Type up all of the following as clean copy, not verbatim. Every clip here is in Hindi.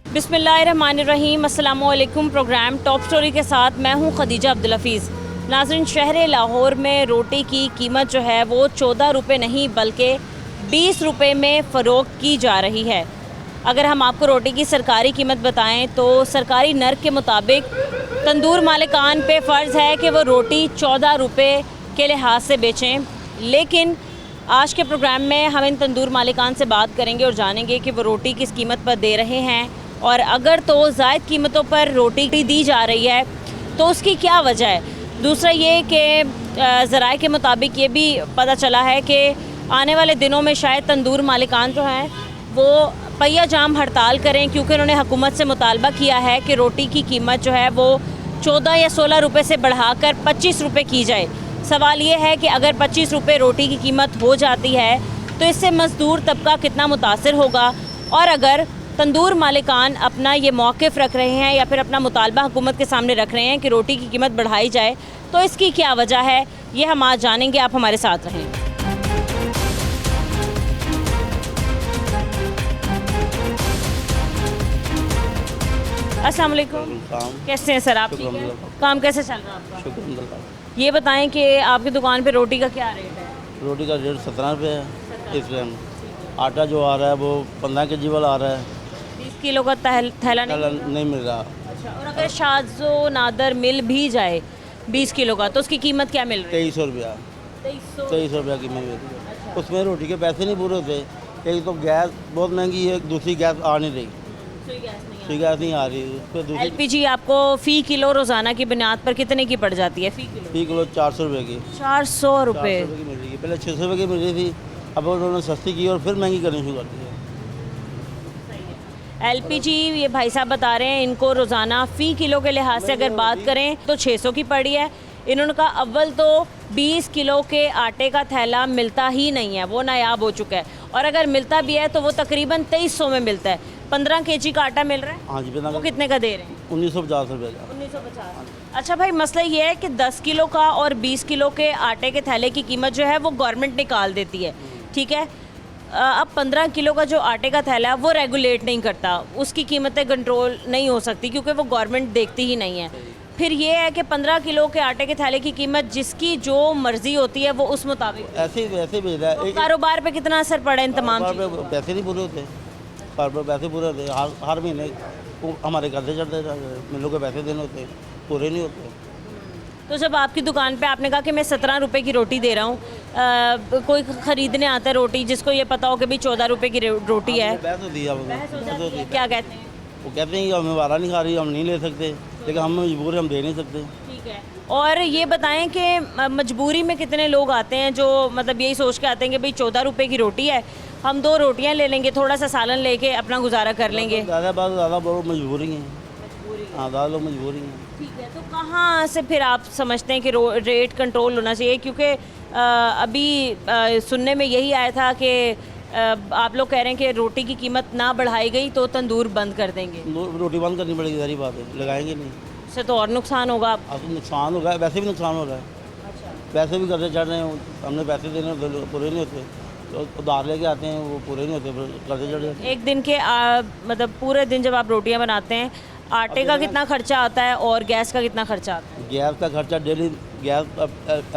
बिस्मिल्लाहिर्रहमानिर्रहीम, अस्सलाम वालेकुम। प्रोग्राम टॉप स्टोरी के साथ मैं हूं खदीजा अब्दुल हफीज़। नाज़रीन, शहर लाहौर में रोटी की कीमत जो है वो 14 रुपये नहीं बल्कि 20 रुपये में फ़रोख्त की जा रही है। अगर हम आपको रोटी की सरकारी कीमत बताएं तो सरकारी नर्क के मुताबिक तंदूर मालिकान पे फ़र्ज़ है कि वो रोटी 14 रुपये के लिहाज से बेचें, लेकिन आज के प्रोग्राम में हम इन तंदूर मालिकान से बात करेंगे और जानेंगे कि वो रोटी किस कीमत पर दे रहे हैं, और अगर तो ज़ायद कीमतों पर रोटी दी जा रही है तो उसकी क्या वजह है। दूसरा ये कि ज़राए के मुताबिक ये भी पता चला है कि आने वाले दिनों में शायद तंदूर मालिकान जो हैं वो पहिया जाम हड़ताल करें, क्योंकि उन्होंने हुकूमत से मुतालबा किया है कि रोटी की कीमत जो है वो 14 या 16 रुपये से बढ़ाकर 25 रुपये की जाए। सवाल ये है कि अगर 25 रुपये रोटी की कीमत हो जाती है तो इससे मज़दूर तबका कितना मुतासर होगा, और अगर तंदूर मालिकान अपना ये मौक़िफ़ रख रहे हैं या फिर अपना मुतालबा हुकूमत के सामने रख रहे हैं कि रोटी की कीमत बढ़ाई जाए, तो इसकी क्या वजह है, ये हम आज जानेंगे। आप हमारे साथ रहें। अस्सलाम वालेकुम। कैसे हैं सर आप? ठीक है। काम कैसे चल रहा है आपका? ये बताएं कि आपकी दुकान पे रोटी का क्या रेट है? रोटी का रेट 17 रुपये है इस टाइम। आटा जो आ रहा है वो 15 kg वाला आ रहा है। 20 किलो का थैला नहीं मिल रहा। अच्छा, और अगर शाज़ो नादर मिल भी जाए 20 किलो का तो उसकी कीमत क्या मिल रही है? 2300 रुपया। 2300 रुपया कीमत मिल रही है। उसमें रोटी के पैसे नहीं पूरे होते। एक तो गैस बहुत महंगी है, दूसरी गैस आ नहीं रही। सुई गैस नहीं आ रही। उस पर दूसरी LPG आपको फ़ी किलो रोज़ाना की बुनियाद पर कितने की पड़ जाती है? फ़ी किलो 400 रुपये की। 400 रुपये की मिल रही है। पहले 600 रुपये की मिल रही थी, अब उन्होंने सस्ती की और फिर महंगी करनी शुरू कर दी है। LPG ये भाई साहब बता रहे हैं इनको रोज़ाना फ़ी किलो के लिहाज से अगर बात करें तो 600 की पड़ी है। इन्होंने कहा अव्वल तो 20 किलो के आटे का थैला मिलता ही नहीं है, वो नायाब हो चुका है, और अगर मिलता भी है तो वो तकरीबन 2300 में मिलता है। 15 kg का आटा मिल रहा है। हाँ जी, वो कितने का दे रहे हैं? 1950 रुपये का। 1950। अच्छा भाई, मसला ये है कि 10 किलो का और 20 किलो के आटे के थैले की कीमत जो है वो गवर्नमेंट निकाल देती है, ठीक है। अब 15 किलो का जो आटे का थैला है वो रेगुलेट नहीं करता, उसकी कीमतें कंट्रोल नहीं हो सकती क्योंकि वो गवर्नमेंट देखती ही नहीं है। फिर ये है कि 15 किलो के आटे के थैले की कीमत जिसकी जो मर्जी होती है वो उस मुताबिक ऐसे वैसे भेज रहा है। कारोबार पे कितना असर पड़ा इन तमाम पे पैसे नहीं पूरे होते, कारोबार पैसे पूरे होते। हर महीने हमारे कर्जे चढ़ते, मिलों के पैसे देने होते, पूरे नहीं होते। तो जब आपकी दुकान पे आपने कहा कि मैं 17 रुपये की रोटी दे रहा हूँ, कोई ख़रीदने आता है रोटी जिसको ये पता हो कि भाई 14 रुपये की रोटी है, बहस होती है। क्या कहते हैं? वो कहते हैं कि हमें वारा नहीं खा रही, हम नहीं ले सकते, लेकिन हम मजबूर हैं, हम दे नहीं सकते। ठीक है। और ये बताएं कि मजबूरी में कितने लोग आते हैं जो मतलब यही सोच के आते हैं कि भाई 14 रुपये की रोटी है, हम 2 रोटियां ले लेंगे, थोड़ा सा सालन लेके अपना गुजारा कर लेंगे। ज़्यादा बहुत मजबूरी है। हाँ, ज़्यादा लोग मजबूरी हैं। ठीक है। तो कहाँ से फिर आप समझते हैं कि रेट कंट्रोल होना चाहिए? क्योंकि अभी सुनने में यही आया था कि आप लोग कह रहे हैं कि रोटी की कीमत ना बढ़ाई गई तो तंदूर बंद कर देंगे। रोटी बंद करनी पड़ेगी, सारी बात है, लगाएंगे नहीं। इससे तो और नुकसान होगा। अब नुकसान होगा, वैसे भी नुकसान हो रहा है। अच्छा। पैसे भी कर्जे चढ़ रहे हैं, हमने पैसे देने होते, पूरे नहीं होते, तो उधार लेके आते हैं, वो पूरे नहीं होते, कर्जे चढ़ जाते हैं। एक दिन के मतलब पूरे दिन जब आप रोटियां बनाते हैं, आटे का कितना खर्चा आता है और गैस का कितना खर्चा आता है? गैस का खर्चा डेली, गैस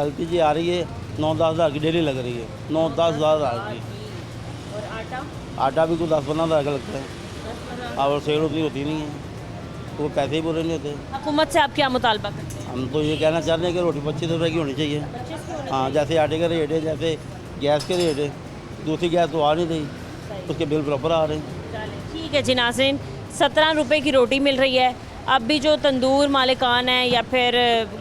LPG आ रही है 9-10 हज़ार की डेली लग रही है, 9-10 हज़ार की। और आटा? आटा भी कुछ 10-15 हज़ार का लगता है, और सेल उतनी होती नहीं है, तो वो पैसे ही पूरे नहीं होते। हुकूमत से आप क्या मुतालबा करते हैं? हम तो ये कहना चाहते हैं कि रोटी 25 रुपये की होनी चाहिए। हाँ, जैसे आटे का रेट है, जैसे गैस के रेट है, दूसरी गैस तो आ नहीं रही, उसके बिल प्रॉपर आ रहे हैं। ठीक है जी नाज़रीन, 17 रुपये की रोटी मिल रही है। अब भी जो तंदूर मालिकान हैं या फिर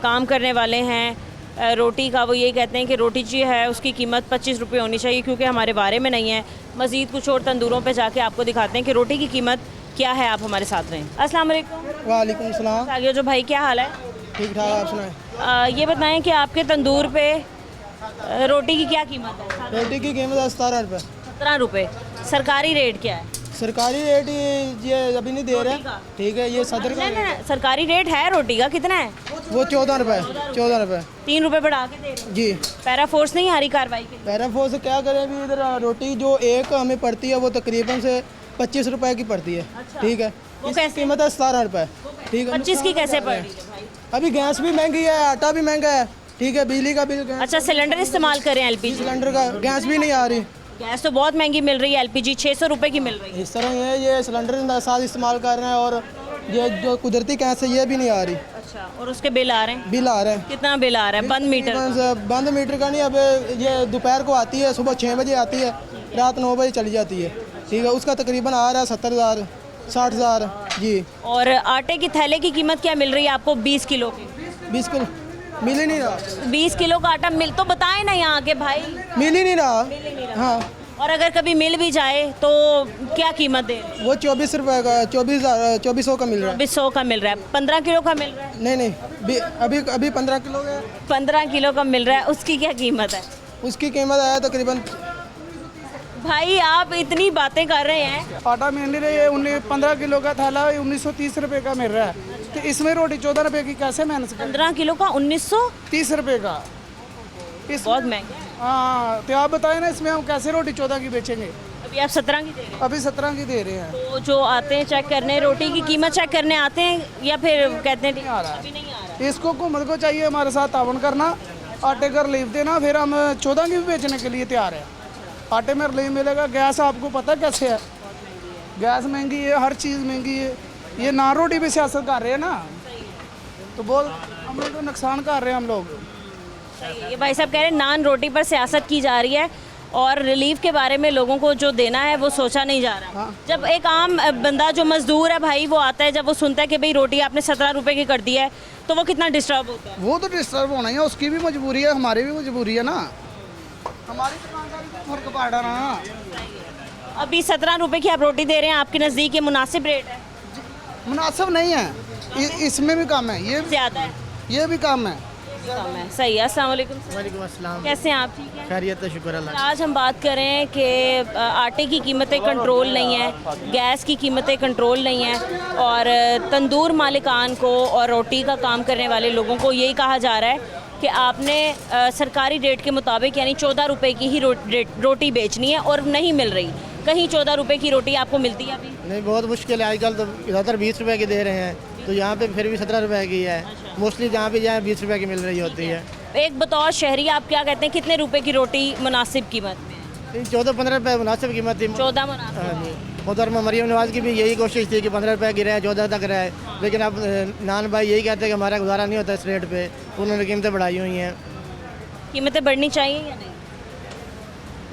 काम करने वाले हैं रोटी का, वो यही कहते हैं कि रोटी जो है उसकी कीमत 25 रुपये होनी चाहिए, क्योंकि हमारे बारे में नहीं है। मज़ीद कुछ और तंदूरों पे जाके आपको दिखाते हैं कि रोटी की कीमत क्या है। आप हमारे साथ रहें। अस्सलाम वालेकुम। वालेकुम सलाम। आगे जो भाई, क्या हाल है? ठीक ठाक, आप सुनाएं। ये बताएं कि आपके तंदूर पे रोटी की क्या कीमत है? रोटी की कीमत 17 रुपये। 17 रुपये। सरकारी रेट क्या है? सरकारी रेट ये अभी नहीं दे रहे, ठीक है। ये सदर का नहीं, सरकारी रेट है रोटी का, कितना है? वो 14 रुपये। 14 रुपये 3 रुपये बढ़ा के दे रहे हैं। जी। पैरा फोर्स नहीं आ रही कार्रवाई के लिए? पैराफोर से क्या करें, अभी इधर रोटी जो एक हमें पड़ती है वो तकरीबन से 25 रुपए की पड़ती है, ठीक है। इसकी कीमत है 17 रुपये। ठीक है, 25 की कैसे पड़ रही है भाई? अभी गैस भी महंगी है, आटा भी महंगा है। ठीक है, बिजली का बिल, गैस अच्छा, सिलेंडर इस्तेमाल करें एलपीजी? सिलेंडर का गैस भी नहीं आ रही। गैस तो बहुत महंगी मिल रही है, एलपीजी 600 रुपए की मिल रही है। इस तरह ये सिलेंडर के साथ इस्तेमाल कर रहे हैं, और ये जो कुदरती गैस है ये भी नहीं आ रही। अच्छा, और उसके बिल आ रहे हैं? बिल आ रहे हैं। कितना बिल आ रहा है बंद मीटर का? बंद मीटर का नहीं, अब ये दोपहर को आती है, सुबह 6 बजे आती है, रात 9 बजे चली जाती है। ठीक है, उसका तकरीबन आ रहा है 70,000 60,000 जी। और आटे की थैले की कीमत क्या मिल रही है आपको 20 किलो की? 20 किलो मिल ही नहीं रहा। 20 किलो का आटा मिल तो बताएं ना यहाँ के भाई। मिल ही नहीं रहा। हाँ, और अगर कभी मिल भी जाए तो क्या कीमत दे रहे हैं? वो 24 रुपये का, 2400 का मिल रहा है। 2400 का मिल रहा है। 15 किलो का मिल रहा है? नहीं, अभी 15 किलो का 15 किलो का मिल रहा है, उसकी क्या कीमत है? उसकी कीमत है तकरीबन। भाई आप इतनी बातें कर रहे हैं। आटा मिल नहीं रही है, 15 किलो का थैला 1930 रुपये का मिल रहा है, तो इसमें रोटी 14 रुपये की कैसे मैनेज करें? 15 किलो का 1930 रुपये का इस बहुत महंगा है। हाँ, तो आप बताएं ना, इसमें हम कैसे रोटी 14 की बेचेंगे? अभी आप 17 की दे रहे हैं। अभी 17 की दे रहे हैं। तो जो आते हैं चेक करने, रोटी की कीमत चेक करने आते हैं या फिर कहते हैं आ रहा है। अभी नहीं आ रहा? इसको हुकूमत को चाहिए हमारे साथ तावन करना, आटे का रिलीफ देना, फिर हम 14 की भी बेचने के लिए तैयार है। आटे में रिलीफ मिलेगा। गैस आपको पता कैसे है, गैस महंगी है, हर चीज़ महंगी है। ये नान रोटी पे सियासत कर रहे हैं ना, तो बहुत हम लोग को नुकसान कर रहे हैं हम लोग। सही है। ये भाई साहब कह रहे हैं नान रोटी पर सियासत की जा रही है और रिलीफ के बारे में लोगों को जो देना है वो सोचा नहीं जा रहा। जब एक आम बंदा जो मजदूर है भाई, वो आता है, जब वो सुनता है कि भाई रोटी आपने 17 रुपए की कर दी है, तो वो कितना डिस्टर्ब होता है। वो तो डिस्टर्ब होना ही है, उसकी भी मजबूरी है, हमारी भी मजबूरी है ना, हमारी दुकानदारी को फर्क पड़ रहा ना। अभी 17 रुपए की आप रोटी दे रहे हैं, आपके नज़दीक ये मुनासिब रेट है? मुनासिब नहीं है, इसमें भी कम है, ये ज़्यादा है, ये भी कम है। कम है। सही है। अस्सलाम वालेकुम। वालेकुम अस्सलाम। कैसे हैं आप? ठीक है। खैरियत है, शुक्र अल्लाह। आज हम बात कर रहे हैं कि आटे की कीमतें कंट्रोल नहीं है, गैस की कीमतें कंट्रोल नहीं है, और तंदूर मालिकान को और रोटी का काम करने वाले लोगों को यही कहा जा रहा है कि आपने सरकारी रेट के मुताबिक यानी 14 रुपए की ही रोटी बेचनी है, और नहीं मिल रही। कहीं 14 रुपए की रोटी आपको मिलती है अभी? नहीं, बहुत मुश्किल है। आजकल तो ज़्यादातर 20 रुपए की दे रहे हैं, तो यहाँ पे फिर भी 17 रुपए की है। मोस्टली जहाँ पे जाए 20 रुपए की मिल रही होती है। एक बतौर शहरी आप क्या कहते हैं, कितने रुपए की रोटी मुनासिब कीमत में है? 14-15 रुपए मुनासिब कीमत थी। 14 मुनासिब। हाँ जी। मोहतरमा मरियम नवाज़ की भी यही कोशिश थी कि 15 रुपए की रहे, 14 तक रहे, लेकिन अब नान भाई यही कहते हैं कि हमारा गुजारा नहीं होता इस रेट पे, उन्होंने कीमतें बढ़ाई हुई हैं। कीमतें बढ़नी चाहिए या नहीं?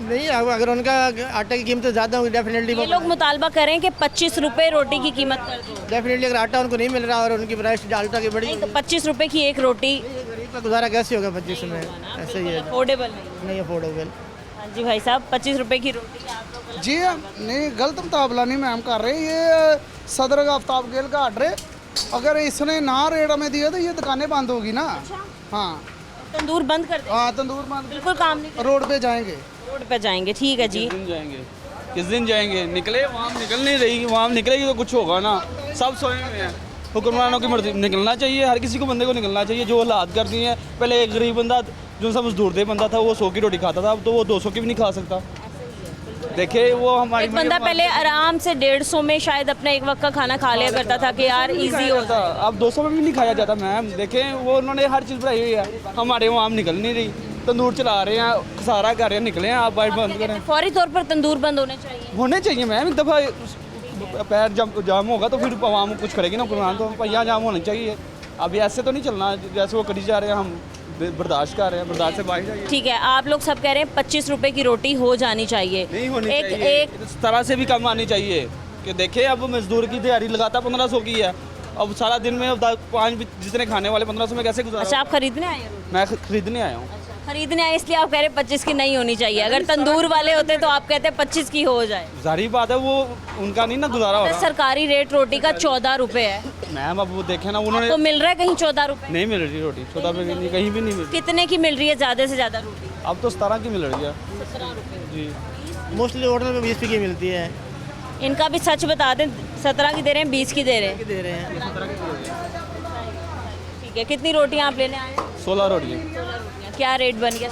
नहीं, अगर उनका आटे की कीमतें ज़्यादा होंगी डेफिनेटली ये लोग मुतालबा करें कि 25 रुपए रोटी की कीमत कर दो। डेफिनेटली अगर आटा उनको नहीं मिल रहा और उनकी प्राइस आटा की बड़ी, नहीं तो 25 रुपए की एक रोटी गरीब का गुजारा कैसे होगा 25 में? ऐसे ही है, अफोर्डेबल नहीं अफोर्डेबल। हाँ जी भाई साहब, 25 रुपए की रोटी आप लोग जी नहीं, गलत मुताबला नहीं मैम कर रहे, ये सदर आफ्ताब गेल का ऑर्डर है। अगर इसने ना रेट हमें दिया तो ये दुकानें बंद होगी ना। हाँ, तंदूर बंद कर दे। हाँ, तंदूर बंद, बिल्कुल काम नहीं, रोड पे जाएंगे। रोड पे जाएंगे। ठीक है जी। किस दिन जाएंगे? निकले, वहाँ निकल नहीं रही, वहाँ निकलेगी तो कुछ होगा ना। सब सोए हुए हैं, हुक्मरानों की मर्जी, निकलना चाहिए, हर किसी को बंदे को निकलना चाहिए। जो हालात कर दिए हैं, पहले एक गरीब बंदा जो सा मजदूर दे बंदा था वो 100 की रोटी खाता था, अब तो वो 200 की भी नहीं खा सकता। देखिए वो हमारी एक बंदा पहले आराम से 150 में शायद अपने एक वक्त का खाना खा लिया करता था कि यार इजी हो था, अब 200 में भी नहीं खाया जाता मैम। देखें वो उन्होंने हर चीज़ बढ़ाई हुई है, हमारे वहाँ निकल नहीं रही, तंदूर चला रहे हैं, सारा कर रहे हैं, निकले हैं, आप बाइट बंद करें। फौरी तौर पर तंदूर बंद होने चाहिए मैम। एक दफ़ा पैर जाम होगा तो फिर आवाम कुछ करेगी ना, कुरान तो पहिया जाम होना चाहिए। अभी ऐसे तो नहीं चलना जैसे वो करी जा रहे हैं, हम बर्दाश्त कर रहे हैं, बर्दाश्त से बाहर जाइए। ठीक है, आप लोग सब कह रहे हैं 25 रुपए की रोटी हो जानी चाहिए, नहीं होनी एक चाहिए, एक इस तरह से भी कम आनी चाहिए कि देखे अब मजदूर की दिहाड़ी लगाता 1500 की है, अब सारा दिन में 5 जितने खाने वाले 1500 में कैसे गुजारा? अच्छा, आप खरीदने आए हैं? मैं खरीदने आया हूँ। खरीदने आए इसलिए आप कह रहे हैं 25 की नहीं होनी चाहिए। अगर तंदूर वाले होते तो आप कहते हैं 25 की हो जाए। जारी बात है, वो उनका नहीं ना गुजारा हो रहा। सरकारी रेट रोटी का 14 रुपए है मैम, अब वो देखे ना, उन्होंने तो मिल रहा है कहीं 14 रुपए? नहीं मिल रही रोटी, 14 रुपये की कहीं भी नहीं मिल रही। कितने की मिल रही है ज़्यादा से ज़्यादा रोटी? अब तो 17 की मिल रही है 17 रुपए। जी। मोस्टली होटल में 20 रुपये की मिलती है। इनका भी सच बता दें, 17 की दे रहे हैं, 20 की दे रहे हैं? दे रहे हैं। ठीक है, कितनी रोटियाँ आप लेने आए हैं? 16 रोटियाँ। 16 रोटियाँ। क्या रेट बन गया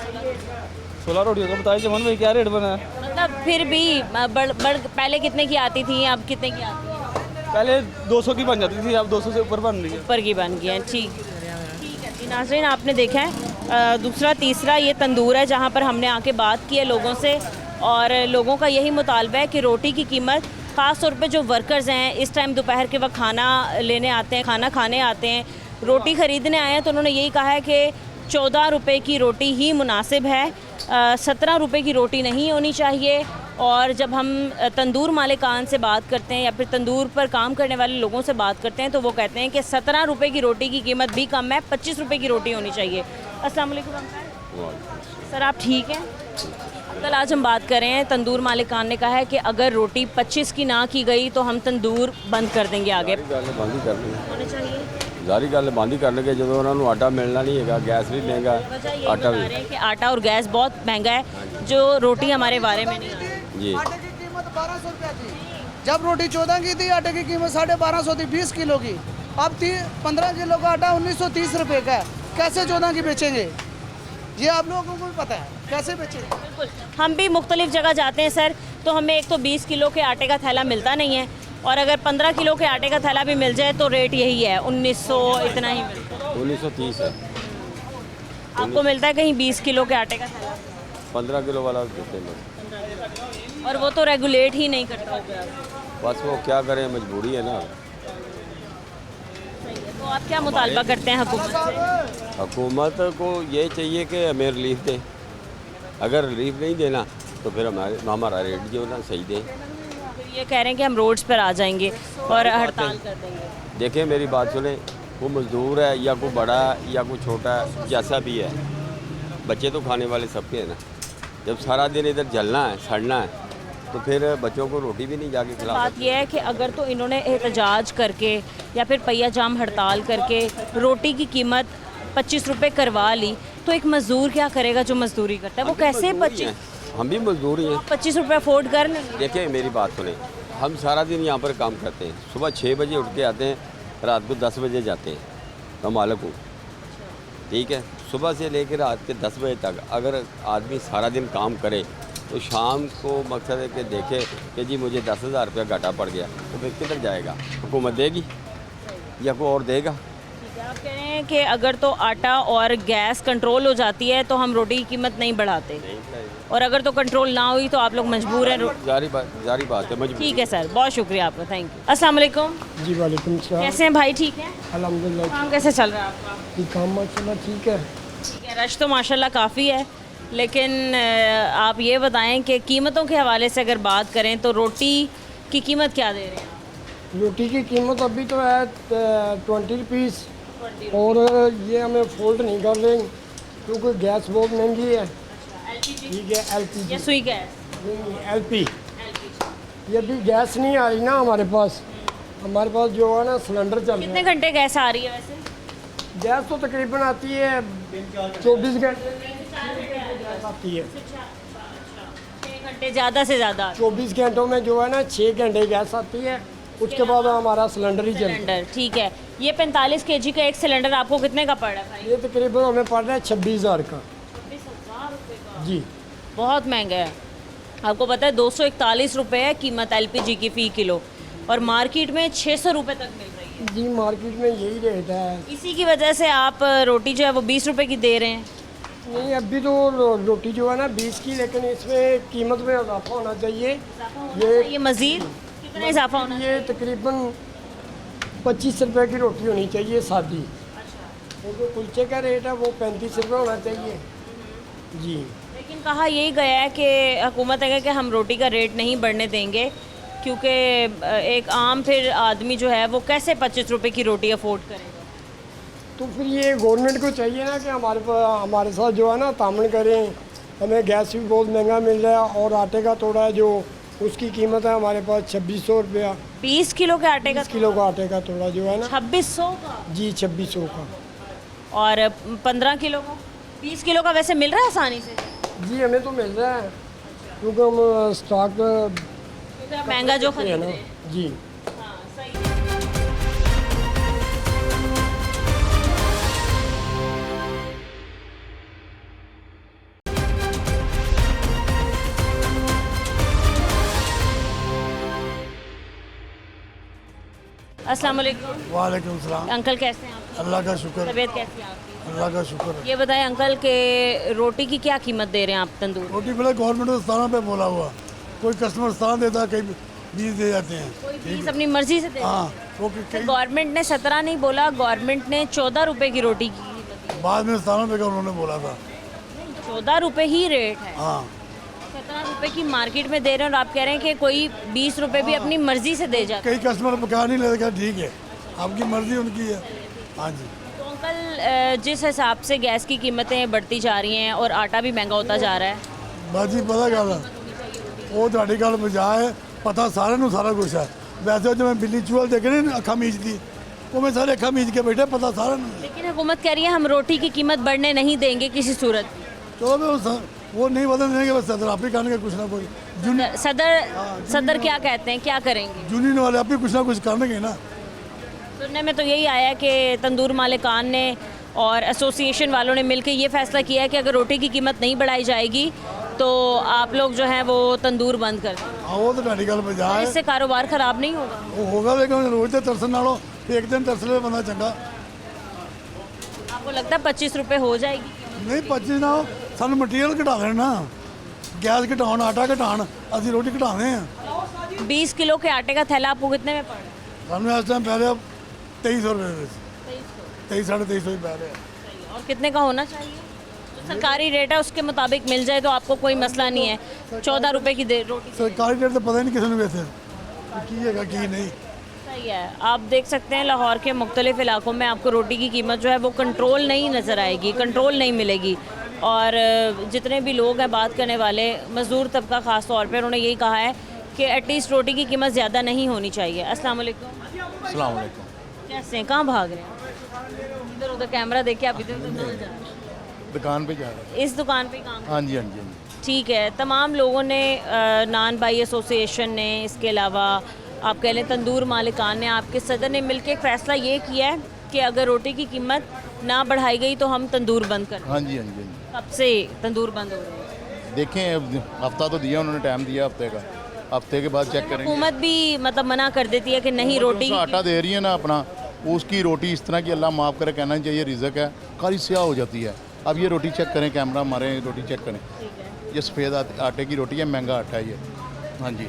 16 रोटियों का बताइए जमन भाई, क्या रेट बना है? मतलब फिर भी पहले कितने की आती थी, अब कितने की आती है? पहले 200 की बन जाती थी, अब 200 से ऊपर बन रही है। ऊपर की बन गई है। ठीक है जी। नाज़रीन, आपने देखा है दूसरा तीसरा ये तंदूर है जहाँ पर हमने आके बात की है लोगों से, और लोगों का यही मुतालबा है कि रोटी की कीमत, ख़ास तौर पे जो वर्कर्स हैं इस टाइम दोपहर के वक्त खाना लेने आते हैं, खाना खाने आते हैं, रोटी ख़रीदने आए हैं, तो उन्होंने यही कहा है कि 14 रुपये की रोटी ही मुनासिब है, 17 रुपये की रोटी नहीं होनी चाहिए। और जब हम तंदूर मालिकान से बात करते हैं या फिर तंदूर पर काम करने वाले लोगों से बात करते हैं तो वो कहते हैं कि 17 रुपये की रोटी की कीमत भी कम है, 25 रुपये की रोटी होनी चाहिए। अस्सलाम वालेकुम अंकल। सर, आप ठीक हैं? कल आज हम बात कर रहे हैं, तंदूर मालिकान ने कहा है कि अगर रोटी 25 की ना की गई तो हम तंदूर बंद कर देंगे आगे। बंद ही कर देंगे, होने चाहिए। जारी गल बंद ही करने के जो उन्होंने आटा मिलना नहीं है, गैस भी महंगा, वजह यही आटा बता भी। रहे हैं कि आटा और गैस बहुत महंगा है, जो रोटी हमारे बारे में नहीं है। जी आटे की कीमत 1200 रुपया थी। जब रोटी 14 की थी, आटे की कीमत 1250 थी 20 किलो की। अब 15 किलो का आटा 1930 रुपये का है। कैसे 14 की बेचेंगे? ये आप लोगों को भी पता है, कैसे बेचेंगे? बिल्कुल, हम भी मुख्तलिफ जगह जाते हैं सर, तो हमें एक तो 20 किलो के आटे का थैला मिलता नहीं है, और अगर 15 किलो के आटे का थैला भी मिल जाए तो रेट यही है 1900, इतना ही मिलता है। 1930 है। आपको मिलता है कहीं 20 किलो के आटे का थैला? 15 किलो वाला देते हैं, और वो तो रेगुलेट ही नहीं करता होगा। बस वो क्या करें, मजबूरी है ना। तो आप क्या मुतालबा करते हैं हुकूमत से? हुकूमत को ये चाहिए कि हमें रिलीफ दे, अगर रिलीफ नहीं देना तो फिर हमारा रेट जो है ना सही दे। फिर ये कह रहे हैं कि हम रोड्स पर आ जाएंगे और हड़ताल कर देंगे। देखें मेरी बात सुने, वो मज़दूर है या कोई बड़ा है या कोई छोटा है, जैसा भी है, बच्चे तो खाने वाले सबके हैं ना। जब सारा दिन इधर जलना है, सड़ना है, तो फिर बच्चों को रोटी भी नहीं जाके खिला बात सकते। यह है कि अगर तो इन्होंने एहतजाज करके या फिर पहिया जाम हड़ताल करके रोटी की कीमत 25 रुपये करवा ली, तो एक मज़दूर क्या करेगा जो मज़दूरी करता है? वो कैसे हम भी मजदूर ही हैं। 25 रुपये अफोर्ड कर लेंगे? देखिए मेरी बात सुने, हम सारा दिन यहाँ पर काम करते हैं, सुबह 6 बजे उठ के आते हैं, रात को 10 बजे जाते हैं। मैं मालिक हूँ, ठीक है। सुबह से लेकर रात के 10 बजे तक अगर आदमी सारा दिन काम करे तो शाम को मकसद है कि देखे कि जी मुझे 10,000 रुपया घाटा पड़ गया, तो फिर किधर जाएगा? हुकूमत देगी या कोई और देगा? ठीक है, आप कह रहे हैं कि अगर तो आटा और गैस कंट्रोल हो जाती है तो हम रोटी की कीमत नहीं बढ़ाते, और अगर तो कंट्रोल ना हुई तो आप लोग मजबूर हैं। जारी बात है, मजबूर। ठीक है सर, बहुत शुक्रिया आपका, थैंक यू। अस्सलाम वालेकुम। जी वालेकुम सलाम। कैसे हैं भाई? ठीक है, अल्हम्दुलिल्लाह। काम कैसे चल रहा है आपका? ये काम माशाल्लाह ठीक है। ठीक है, रश तो माशाल्लाह काफ़ी है, लेकिन आप ये बताएं कि कीमतों के हवाले से अगर बात करें तो रोटी की कीमत क्या दे रहे हैं? रोटी की कीमत अभी तो है 20 रुपीज़, और ये हमें फोल्ड नहीं कर रहे क्योंकि गैस बहुत महंगी है। ठीक है, या LPG सुई गैस? LP, ये भी गैस नहीं आ रही ना हमारे पास। हमारे पास जो है ना सिलेंडर चल रहा कितने है। घंटे गैस आ रही है वैसे? गैस तो तकरीबन आती है 24 घंटे आती है। 6 घंटे ज़्यादा से ज़्यादा? 24 घंटों में जो है ना 6 घंटे गैस आती है, उसके बाद हमारा सिलेंडर ही चलता है। सिलेंडर, ठीक है। ये 45 kg का एक सिलेंडर आपको कितने का पड़ रहा है भाई? ये तकरीबन हमें पड़ रहा है 26,000 का। 26,000 रुपये का? जी बहुत महंगा है। आपको पता है 241 रुपये है कीमत LPG की फ़ी किलो, और मार्केट में 600 रुपये तक मिल रही है। जी मार्केट में यही रेट है। इसी की वजह से आप रोटी जो है वो 20 रुपये की दे रहे हैं। नहीं, अभी तो रोटी जो है ना 20 की, लेकिन इसमें कीमत में इजाफा होना चाहिए। ये मज़ीद कितना इजाफा होना? ये तकरीबन 25 रुपए की रोटी होनी चाहिए सादी, और जो कुलचे का रेट है वो 35 रुपये होना चाहिए। जी लेकिन कहा यही गया है कि हुकूमत है कि हम रोटी का रेट नहीं बढ़ने देंगे, क्योंकि एक आम फिर आदमी जो है वो कैसे 25 रुपये की रोटी अफोर्ड करेगा? तो फिर ये गवर्नमेंट को चाहिए ना कि हमारे साथ जो है ना तामन करें। हमें गैस भी बहुत महंगा मिल रहा है, और आटे का तोड़ा जो उसकी कीमत है हमारे पास 2600 रुपया। 20 किलो के आटे का? 20 किलो का आटे का तोड़ा जो है ना 2600 का? जी 2600 का। और 15 किलो का? 20 किलो का वैसे मिल रहा है आसानी से? जी हमें तो मिल रहा है, क्योंकि हम स्टॉक क्योंकि आप महंगा जो खरीद है रहे ना। हैं। जी हाँ, सही है। अस्सलाम वालेकुम। वालेकुम सलाम। अंकल कैसे हैं आप? अल्लाह का शुक्र, तबीयत कैसी है आपकी? अल्लाह का शुक्र है। ये बताएं अंकल के रोटी की क्या कीमत दे रहे हैं आप तंदूर? रोटी पहले गवर्नमेंट ने 17 पे बोला हुआ, कोई कस्टमर 17 देता है, कई 20 दे जाते हैं। कोई फीस अपनी मर्जी से दे रहे हैं? हाँ, वो कई गवर्नमेंट ने 17 नहीं बोला, गवर्नमेंट ने 14 रुपए की रोटी की। बाद में 17 पे का उन्होंने बोला था। 14 रुपए ही रेट है। हाँ, 17 रुपए की मार्केट में दे रहे हैं और आप कह रहे हैं कि कोई 20 रुपए भी अपनी मर्जी से दे जाता कई कस्टमर पका नहीं लेते, ठीक है, आपकी मर्जी उनकी है। हाँ जी, है। तो अंकल जिस हिसाब से गैस की कीमतें बढ़ती जा रही हैं और आटा भी महंगा होता जा रहा है, ਬਾਜੀ ਪਤਾ ਗੱਲ ਆ, ਉਹ ਤੁਹਾਡੀ ਗੱਲ ਮਜ਼ਾਕ ਹੈ, ਪਤਾ ਸਾਰਿਆਂ ਨੂੰ ਸਾਰਾ ਕੁਝ ਹੈ। ਵੈਸੇ ਜਿਵੇਂ ਬਿੱਲੀ ਚੂਹਲ ਦੇਖ ਰਹੇ ਨੇ ਅੱਖਾਂ ਮੀਚਦੀ, ਉਵੇਂ ਸਾਰੇ ਅੱਖਾਂ ਮੀਚ ਕੇ ਬੈਠੇ, ਪਤਾ ਸਾਰਿਆਂ ਨੂੰ। लेकिन हुकूमत कह रही है हम रोटी की कीमत बढ़ने नहीं देंगे किसी सूरत में। ਚਲੋ ਵੀ ਉਹ नहीं बदल देंगे, बस सदर आप ही करने कुछ ना कुछ। सदर क्या कहते हैं, क्या करेंगे? यूनियन वाले आप ही कुछ ना कुछ करने ना। सुनने में तो यही आया है कि तंदूर मालिकान ने और एसोसिएशन वालों ने मिलकर ये फैसला किया है कि अगर रोटी की कीमत नहीं बढ़ाई जाएगी तो आप लोग जो हैं वो तंदूर बंद कर दें। हाँ, वो तो ਤੁਹਾਡੀ ਗੱਲ ਮਜ਼ਾਕ ਹੈ। इससे कारोबार ख़राब नहीं होगा? ਉਹ ਹੋਗਾ, लेकिन रोज ਤੇ ਤਰਸਣ ਨਾਲੋਂ ਇੱਕ ਦਿਨ ਤਰਸ ਲੈ ਬੰਦਾ ਚੰਗਾ। आपको लगता है 25 रुपये हो जाएगी? ਨਹੀਂ 25 ਨਾ, ਸਾਨੂੰ ਮਟੀਰੀਅਲ ਘਟਾ ਦੇਣ ਨਾ, ਗੈਸ ਘਟਾਉਣ, ਆਟਾ ਘਟਾਉਣ, ਅਸੀਂ ਰੋਟੀ ਘਟਾਉਂਦੇ ਆ। 20 किलो के आटे का थैला आपको कितने में पड़ रहा है? ਸਾਨੂੰ ਇਸ ਟਾਈਮ ਪੈ ਰਿਹਾ 2300 रुपये ਦੇ ਵਿੱਚ, 23 साढ़े 2300 ही पै रहे हैं। और कितने का होना चाहिए? जो सरकारी रेट है उसके मुताबिक मिल जाए तो आपको कोई मसला नहीं है। 14 रुपए की रोटी सरकारी रेट तो पता ही नहीं किसी ने वैसे की है की नहीं। सही है। आप देख सकते हैं लाहौर के मुख्तलिफ इलाकों में आपको रोटी की कीमत जो है वो कंट्रोल नहीं नज़र आएगी, कंट्रोल नहीं मिलेगी। और जितने भी लोग हैं बात करने वाले, मज़दूर तबका ख़ास तौर पर, उन्होंने यही कहा है कि एटलीस्ट रोटी की कीमत ज़्यादा नहीं होनी चाहिए। अस्सलाम वालेकुम। अस्सलाम वालेकुम। कैसे हैं? कहाँ भाग रहे हैं? इधर उधर कैमरा देख के आप इधर उधर कहाँ जा रहे हैं? दुकान पे जा रहे हैं। इस दुकान पे काम? हाँ जी, हाँ जी, हाँ जी। ठीक है। तमाम लोगों ने नान बाई एसोसिएशन ने, इसके अलावा आप कह लें तंदूर मालिकान ने, आपके सदर ने मिलकर एक फ़ैसला ये किया है कि अगर रोटी की कीमत ना बढ़ाई गई तो हम तंदूर बंद कर दें। हाँ जी, हाँ जी, हाँ जी। कब से तंदूर बंद हो रहे हैं? देखें, अब हफ्ता तो दिया उन्होंने, टाइम दिया हफ्ते का, हफ्ते के बाद चेक करेंगे। हुकूमत भी मतलब मना कर देती है कि नहीं रोटी जो आटा दे रही है ना अपना, उसकी रोटी इस तरह की, अल्लाह माफ़ करे, कहना चाहिए रिज़्क है, काली स्याह हो जाती है। अब ये रोटी चेक करें, कैमरा मारें, रोटी चेक करें, ये सफ़ेद आटे की रोटी है, महंगा आटा है ये। हाँ जी।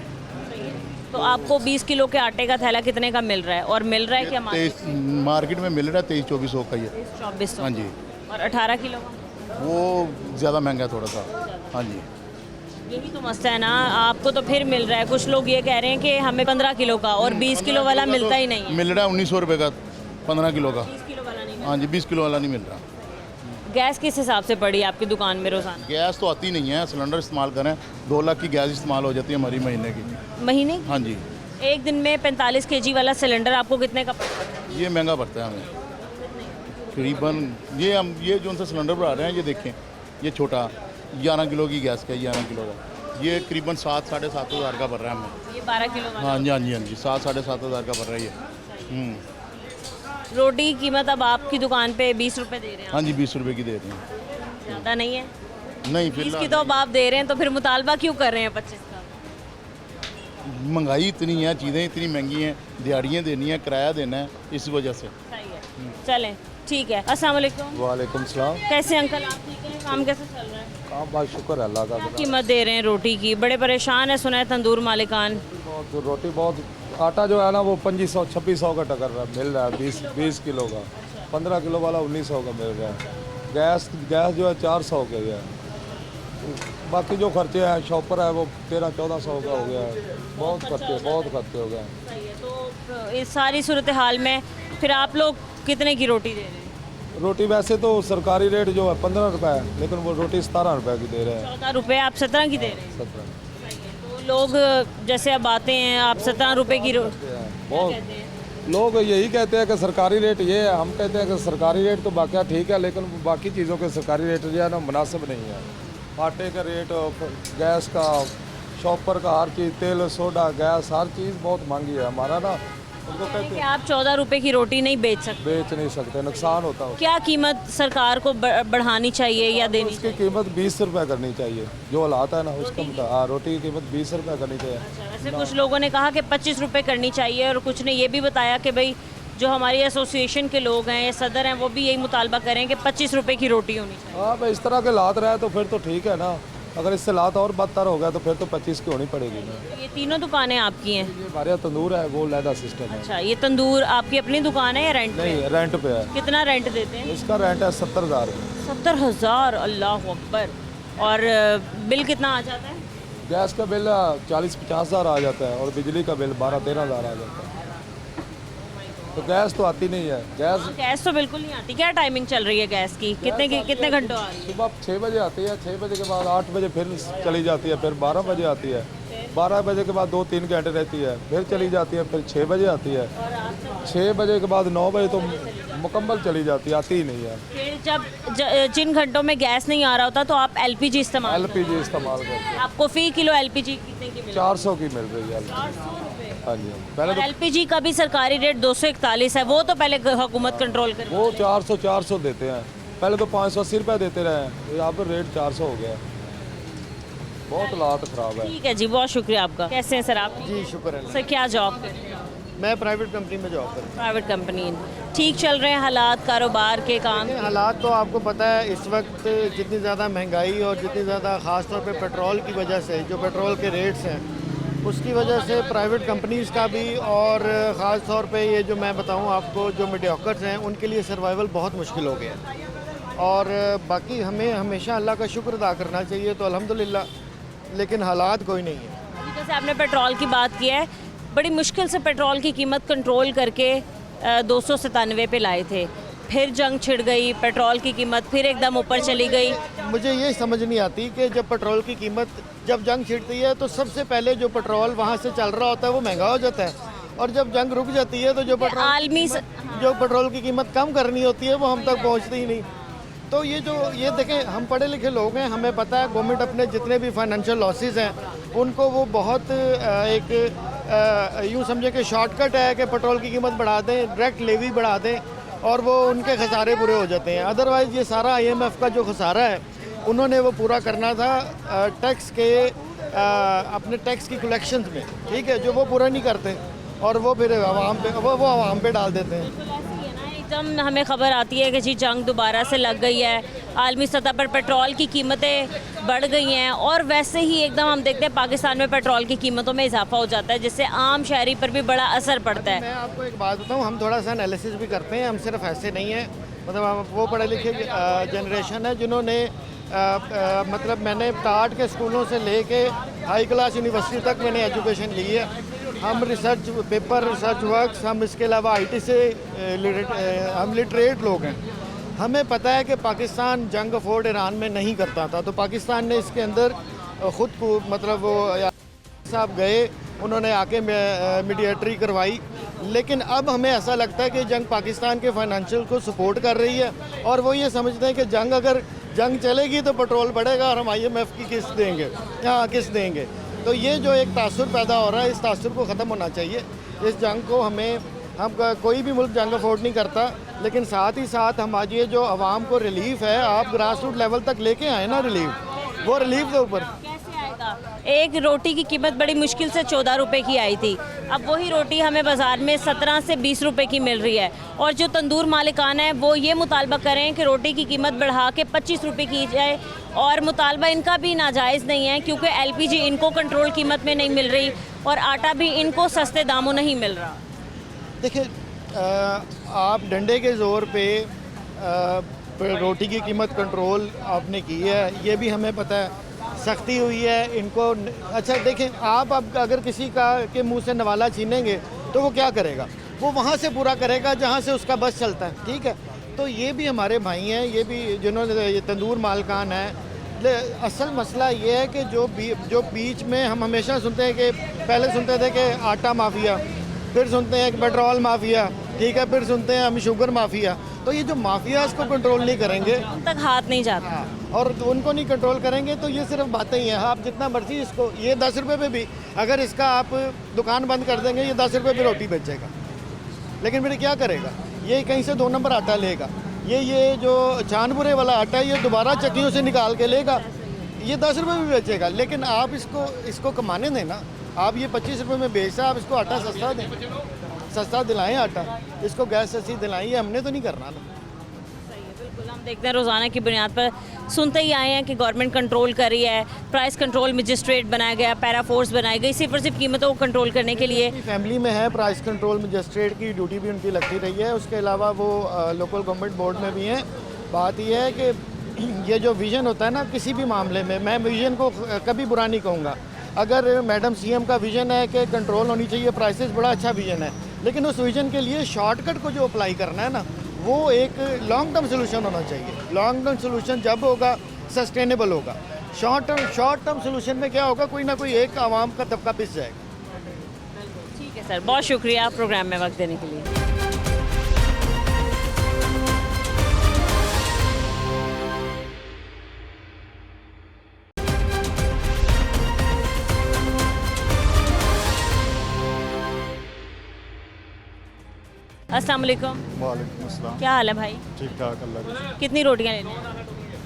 तो आपको 20 किलो के आटे का थैला कितने का मिल रहा है और मिल रहा है क्या? 23 मार्केट में मिल रहा है 2300-2400 का ये। 2400। हाँ जी। और 18 किलो का? वो ज़्यादा महंगा है थोड़ा सा। हाँ जी। यही तो मसला है ना, आपको तो फिर मिल रहा है। कुछ लोग ये कह रहे हैं कि हमें 15 किलो का और 20 किलो वाला मिलता ही नहीं है। मिल रहा है 1900 रुपये का 15 किलो का। 20 किलो वाला नहीं। हाँ जी, 20 किलो वाला नहीं मिल रहा। गैस किस हिसाब से पड़ी है आपकी दुकान में रोज़ाना? गैस तो आती नहीं है, सिलेंडर इस्तेमाल करें, 2 लाख की गैस इस्तेमाल हो जाती है हमारी महीने की। महीने? हाँ जी। एक दिन में 45 kg वाला सिलेंडर आपको कितने का पड़ता है? ये महंगा पड़ता है हमें करीबन। ये जो उनसे सिलेंडर बढ़ा रहे हैं, ये देखें, ये छोटा 11 किलो की गैस का, 11 किलो का, ये करीबन 7-7.5 हज़ार का पड़ रहा है हमें। ये 12 किलो वाला? हाँ जी, हाँ जी, हाँ जी, 7-7.5 हज़ार का पड़ रहा है ये। रोटी की कीमत अब आपकी दुकान पे 20 रुपए दे रहे हैं? हाँ जी, 20 रुपये की दे रहे हैं। ज़्यादा नहीं है? नहीं, 20 की फिर तो अब आप दे रहे हैं, तो फिर मुतालबा क्यों कर रहे हैं 25 का? महंगाई इतनी है, चीज़ें इतनी महंगी हैं, दिहाड़ियाँ देनी है, किराया देना है, इस वजह से। सही है। चलें, ठीक है। अस्सलाम वालेकुम। वालेकुम सलाम। कैसे अंकल, आप ठीक हैं? काम कैसे चल रहा है? काम बहुत शुक्र है अल्लाह का। क्या कीमत दे रहे हैं रोटी की? बड़े परेशान है, सुना है तंदूर मालिकान। बहुत रोटी बहुत, आटा जो है ना वो 2500-2600 का टकर रहा मिल रहा है, 20 किलो का। 15 किलो वाला 1900 का मिल रहा है। गैस जो है 400 के है। बाकी जो खर्चे हैं, शॉपर है वो 1300-1400 का हो गया है। बहुत खर्चे हो गए हैं। सही है। तो इस सारी सूरत हाल में फिर आप लोग कितने की रोटी दे रहे हैं? रोटी वैसे तो सरकारी रेट जो है 15 रुपये है, लेकिन वो रोटी 17 रुपये की दे रहे हैं। 14 रुपये, आप 17 की दे रहे हैं? 17 तो लोग जैसे अब आते हैं, आप 17 रुपये की बहुत लोग यही कहते हैं कि सरकारी रेट ये है। हम कहते हैं कि सरकारी रेट तो बाकी ठीक है, लेकिन बाकी चीज़ों के सरकारी रेट जो है ना मुनासिब नहीं है। आटे का रेट, गैस का, शॉपर का, हर चीज़, तेल, सोडा, गैस, हर चीज़ बहुत महंगी है। हमारा ना उनको कि कहते आप 14 रुपए की रोटी नहीं बेच सकते। बेच नहीं सकते, नुकसान होता है। क्या कीमत सरकार को बढ़ानी चाहिए या देनी उसकी कीमत 20 रुपये करनी चाहिए, जो हालात है ना उसका मुताबिक। हाँ, रोटी की कीमत 20 रुपये करनी चाहिए। चाहिए? वैसे कुछ लोगों ने कहा कि 25 रुपए करनी चाहिए और कुछ ने ये भी बताया कि भाई जो हमारी एसोसिएशन के लोग हैं या सदर हैं वो भी यही मुतालबा करें कि 25 रुपए की रोटी होनी चाहिए। हाँ भाई, इस तरह के हालात रहे तो फिर तो ठीक है ना। अगर इससे हालात और बदतर हो गया तो फिर तो 25 की होनी पड़ेगी ना। ये तीनों दुकानें आपकी हैं? ये हमारे यहाँ तंदूर है, वो लैदा सिस्टम है। अच्छा, ये तंदूर आपकी अपनी दुकान है या रेंट पे? नहीं, रेंट पे है। कितना रेंट देते हैं? इसका रेंट है 70,000। 70,000, अल्लाह अकबर। और बिल कितना आ जाता है? गैस का बिल 40-50 हज़ार आ जाता है और बिजली का बिल 12-13 हज़ार आ जाता है। तो गैस तो आती नहीं है। गैस तो बिल्कुल नहीं आती। क्या टाइमिंग चल रही है गैस की? कितने घंटों आ रही है? सुबह 6 बजे आती है, 6 बजे के बाद 8 बजे फिर चली जाती है, फिर 12 बजे आती है, 12 बजे के बाद 2-3 घंटे रहती है, फिर चली जाती है, फिर 6 बजे आती है, 6 बजे के बाद 9 बजे तो मुकम्मल चली जाती है, आती ही नहीं है। फिर जब जिन घंटों में गैस नहीं आ रहा होता तो आप एलपीजी इस्तेमाल LPG इस्तेमाल करते हैं। आपको फी किलो एलपीजी कितने की मिल 400 की मिल रही है। 400 रुपए। हाँ जी, पहले तो एलपीजी का भी सरकारी रेट 241 है, वो तो पहले हुकूमत कंट्रोल कर। वो 400 देते हैं, पहले तो 580 रुपये देते रहे हैं, यहाँ पर रेट 400 हो गया है। बहुत हालात ख़राब है। ठीक है जी, बहुत शुक्रिया आपका। कैसे हैं सर आप? जी शुक्र है। सर क्या जॉब करते हैं? मैं प्राइवेट कंपनी में जॉब करता प्राइवेट कंपनी। ठीक चल रहे हैं हालात कारोबार के काम? हूँ। हालात तो आपको पता है इस वक्त जितनी ज़्यादा महंगाई और जितनी ज़्यादा ख़ास तौर पे पेट्रोल की वजह से, जो पेट्रोल के रेट्स हैं उसकी वजह से प्राइवेट कंपनीज़ का भी और ख़ास तौर पे ये जो मैं बताऊँ आपको जो मीडियोकर्स हैं उनके लिए सर्वाइवल बहुत मुश्किल हो गया है। और बाकी हमें हमेशा अल्लाह का शुक्र अदा करना चाहिए, तो अल्हम्दुलिल्लाह, लेकिन हालात कोई नहीं है। जैसे आपने पेट्रोल की बात की है, बड़ी मुश्किल से पेट्रोल की कीमत कंट्रोल करके 297 पे लाए थे, फिर जंग छिड़ गई, पेट्रोल की कीमत फिर एकदम ऊपर चली गई। मुझे ये समझ नहीं आती कि जब पेट्रोल की कीमत जब जंग छिड़ती है तो सबसे पहले जो पेट्रोल वहाँ से चल रहा होता है वो महंगा हो जाता है, और जब जंग रुक जाती है तो जो पेट्रोल की कीमत कम करनी होती है वो हम तक पहुँचती ही नहीं। तो ये देखें, हम पढ़े लिखे लोग हैं, हमें पता है गवर्नमेंट अपने जितने भी फाइनेंशियल लॉसेस हैं उनको वो बहुत यूँ समझे कि शॉर्टकट है कि पेट्रोल की कीमत बढ़ा दें, डायरेक्ट लेवी बढ़ा दें और वो उनके खसारे पूरे हो जाते हैं। अदरवाइज़ ये सारा IMF का जो खसारा है उन्होंने वो पूरा करना था टैक्स के अपने टैक्स की कलेक्शंस में, ठीक है, जो वो पूरा नहीं करते और वो फिर आवाम पे डाल देते हैं। एकदम हमें खबर आती है कि जी जंग दोबारा से लग गई है, आलमी सतह पर पेट्रोल की कीमतें बढ़ गई हैं और वैसे ही एकदम हम देखते हैं पाकिस्तान में पेट्रोल की कीमतों में इजाफा हो जाता है, जिससे आम शहरी पर भी बड़ा असर पड़ता है। मैं आपको एक बात बताऊं, हम थोड़ा सा एनालिसिस भी करते हैं, हम सिर्फ ऐसे नहीं हैं, मतलब हम वो पढ़े लिखे जनरेशन है जिन्होंने मतलब मैंने कार्ड के स्कूलों से लेके हाई क्लास यूनिवर्सिटी तक मैंने एजुकेशन ली है। हम रिसर्च पेपर, रिसर्च वर्क्स, हम इसके अलावा IT से हम लिटरेट लोग हैं। हमें पता है कि पाकिस्तान जंग अफोर्ड ईरान में नहीं करता था, तो पाकिस्तान ने इसके अंदर ख़ुद को मतलब वो साहब गए, उन्होंने आके मीडिएटरी करवाई, लेकिन अब हमें ऐसा लगता है कि जंग पाकिस्तान के फाइनेंशियल को सपोर्ट कर रही है और वो ये समझते हैं कि अगर जंग चलेगी तो पेट्रोल बढ़ेगा और हम IMF की किस्त देंगे, किस्त देंगे। तो ये जो एक तासुर पैदा हो रहा है, इस तासुर को ख़त्म होना चाहिए। इस जंग को हम कोई भी मुल्क जंग अफोर्ड नहीं करता, लेकिन साथ ही साथ हम आज ये जो आवाम को रिलीफ है, आप ग्रास रूट लेवल तक लेके आए ना रिलीफ, वो रिलीफ के ऊपर कैसे आएगा? एक रोटी की कीमत बड़ी मुश्किल से 14 रुपए की आई थी, अब वही रोटी हमें बाज़ार में 17 से 20 रुपए की मिल रही है और जो तंदूर मालिकान है वो ये मुतालबा करें कि रोटी की कीमत बढ़ा के 25 रुपए की जाए, और मुतालबा इनका भी नाजायज़ नहीं है क्योंकि LPG इनको कंट्रोल कीमत में नहीं मिल रही और आटा भी इनको सस्ते दामों नहीं मिल रहा। देखिए, आप डंडे के ज़ोर पे रोटी की कीमत कंट्रोल आपने की है, ये भी हमें पता है, सख्ती हुई है इनको। अच्छा देखें, आप अब अगर किसी का के मुंह से नवाला छीनेंगे तो वो क्या करेगा? वो वहाँ से पूरा करेगा जहाँ से उसका बस चलता है, ठीक है। तो ये भी हमारे भाई हैं, ये भी जिन्होंने ये तंदूर मालकान हैं। असल मसला ये है कि जो बीच में हम हमेशा सुनते हैं कि पहले सुनते थे कि आटा माफिया, फिर सुनते हैं कि पेट्रोल माफिया, ठीक है, फिर सुनते हैं हम शुगर माफिया। तो ये जो माफिया इसको कंट्रोल नहीं करेंगे, उन तक हाथ नहीं जाता और उनको नहीं कंट्रोल करेंगे तो ये सिर्फ बातें ही हैं। आप जितना मर्जी इसको, ये 10 रुपये पे भी अगर इसका आप दुकान बंद कर देंगे, ये 10 रुपये पे रोटी बेचेगा, लेकिन फिर क्या करेगा, ये कहीं से 2 नंबर आटा लेगा, ये जो चांदपुरे वाला आटा है ये दोबारा चक्कियों से निकाल के लेगा, ये 10 रुपये भी बेचेगा। लेकिन आप इसको कमाने दें ना, आप ये 25 रुपये में बेचते हैं, आप इसको आटा सस्ता दें, सस्ता दिलाएं आटा, इसको गैस सस्ती दिलाएं, ये हमने तो नहीं करना ना। बिल्कुल, हम देखते हैं रोज़ाना की बुनियाद पर सुनते ही आए हैं कि गवर्नमेंट कंट्रोल कर रही है, प्राइस कंट्रोल मजिस्ट्रेट बनाया गया, पैरा फोर्स बनाई गई सिर्फ और सिर्फ कीमतों को कंट्रोल करने के लिए। फैमिली में है प्राइस कंट्रोल मजिस्ट्रेट की ड्यूटी भी उनकी लगती रही है, उसके अलावा वो लोकल गवर्नमेंट बोर्ड में भी हैं। बात यह है कि ये जो विज़न होता है ना किसी भी मामले में, मैं विज़न को कभी बुरा नहीं कहूँगा। अगर मैडम सीएम का विज़न है कि कंट्रोल होनी चाहिए प्राइसेस, बड़ा अच्छा विज़न है, लेकिन उस विज़न के लिए शॉर्टकट को जो अप्लाई करना है ना, वो एक लॉन्ग टर्म सोल्यूशन होना चाहिए। लॉन्ग टर्म सोल्यूशन जब होगा सस्टेनेबल होगा। शॉर्ट टर्म सोल्यूशन में क्या होगा, कोई ना कोई एक आवाम का तबका पिस जाएगा। ठीक है सर, बहुत शुक्रिया प्रोग्राम में वक्त देने के लिए। अस्सलाम वालेकुम। वालेकुम अस्सलाम। क्या हाल है भाई? ठीक ठाक, अल्लाह का शुक्र। कितनी रोटियां लेनी है?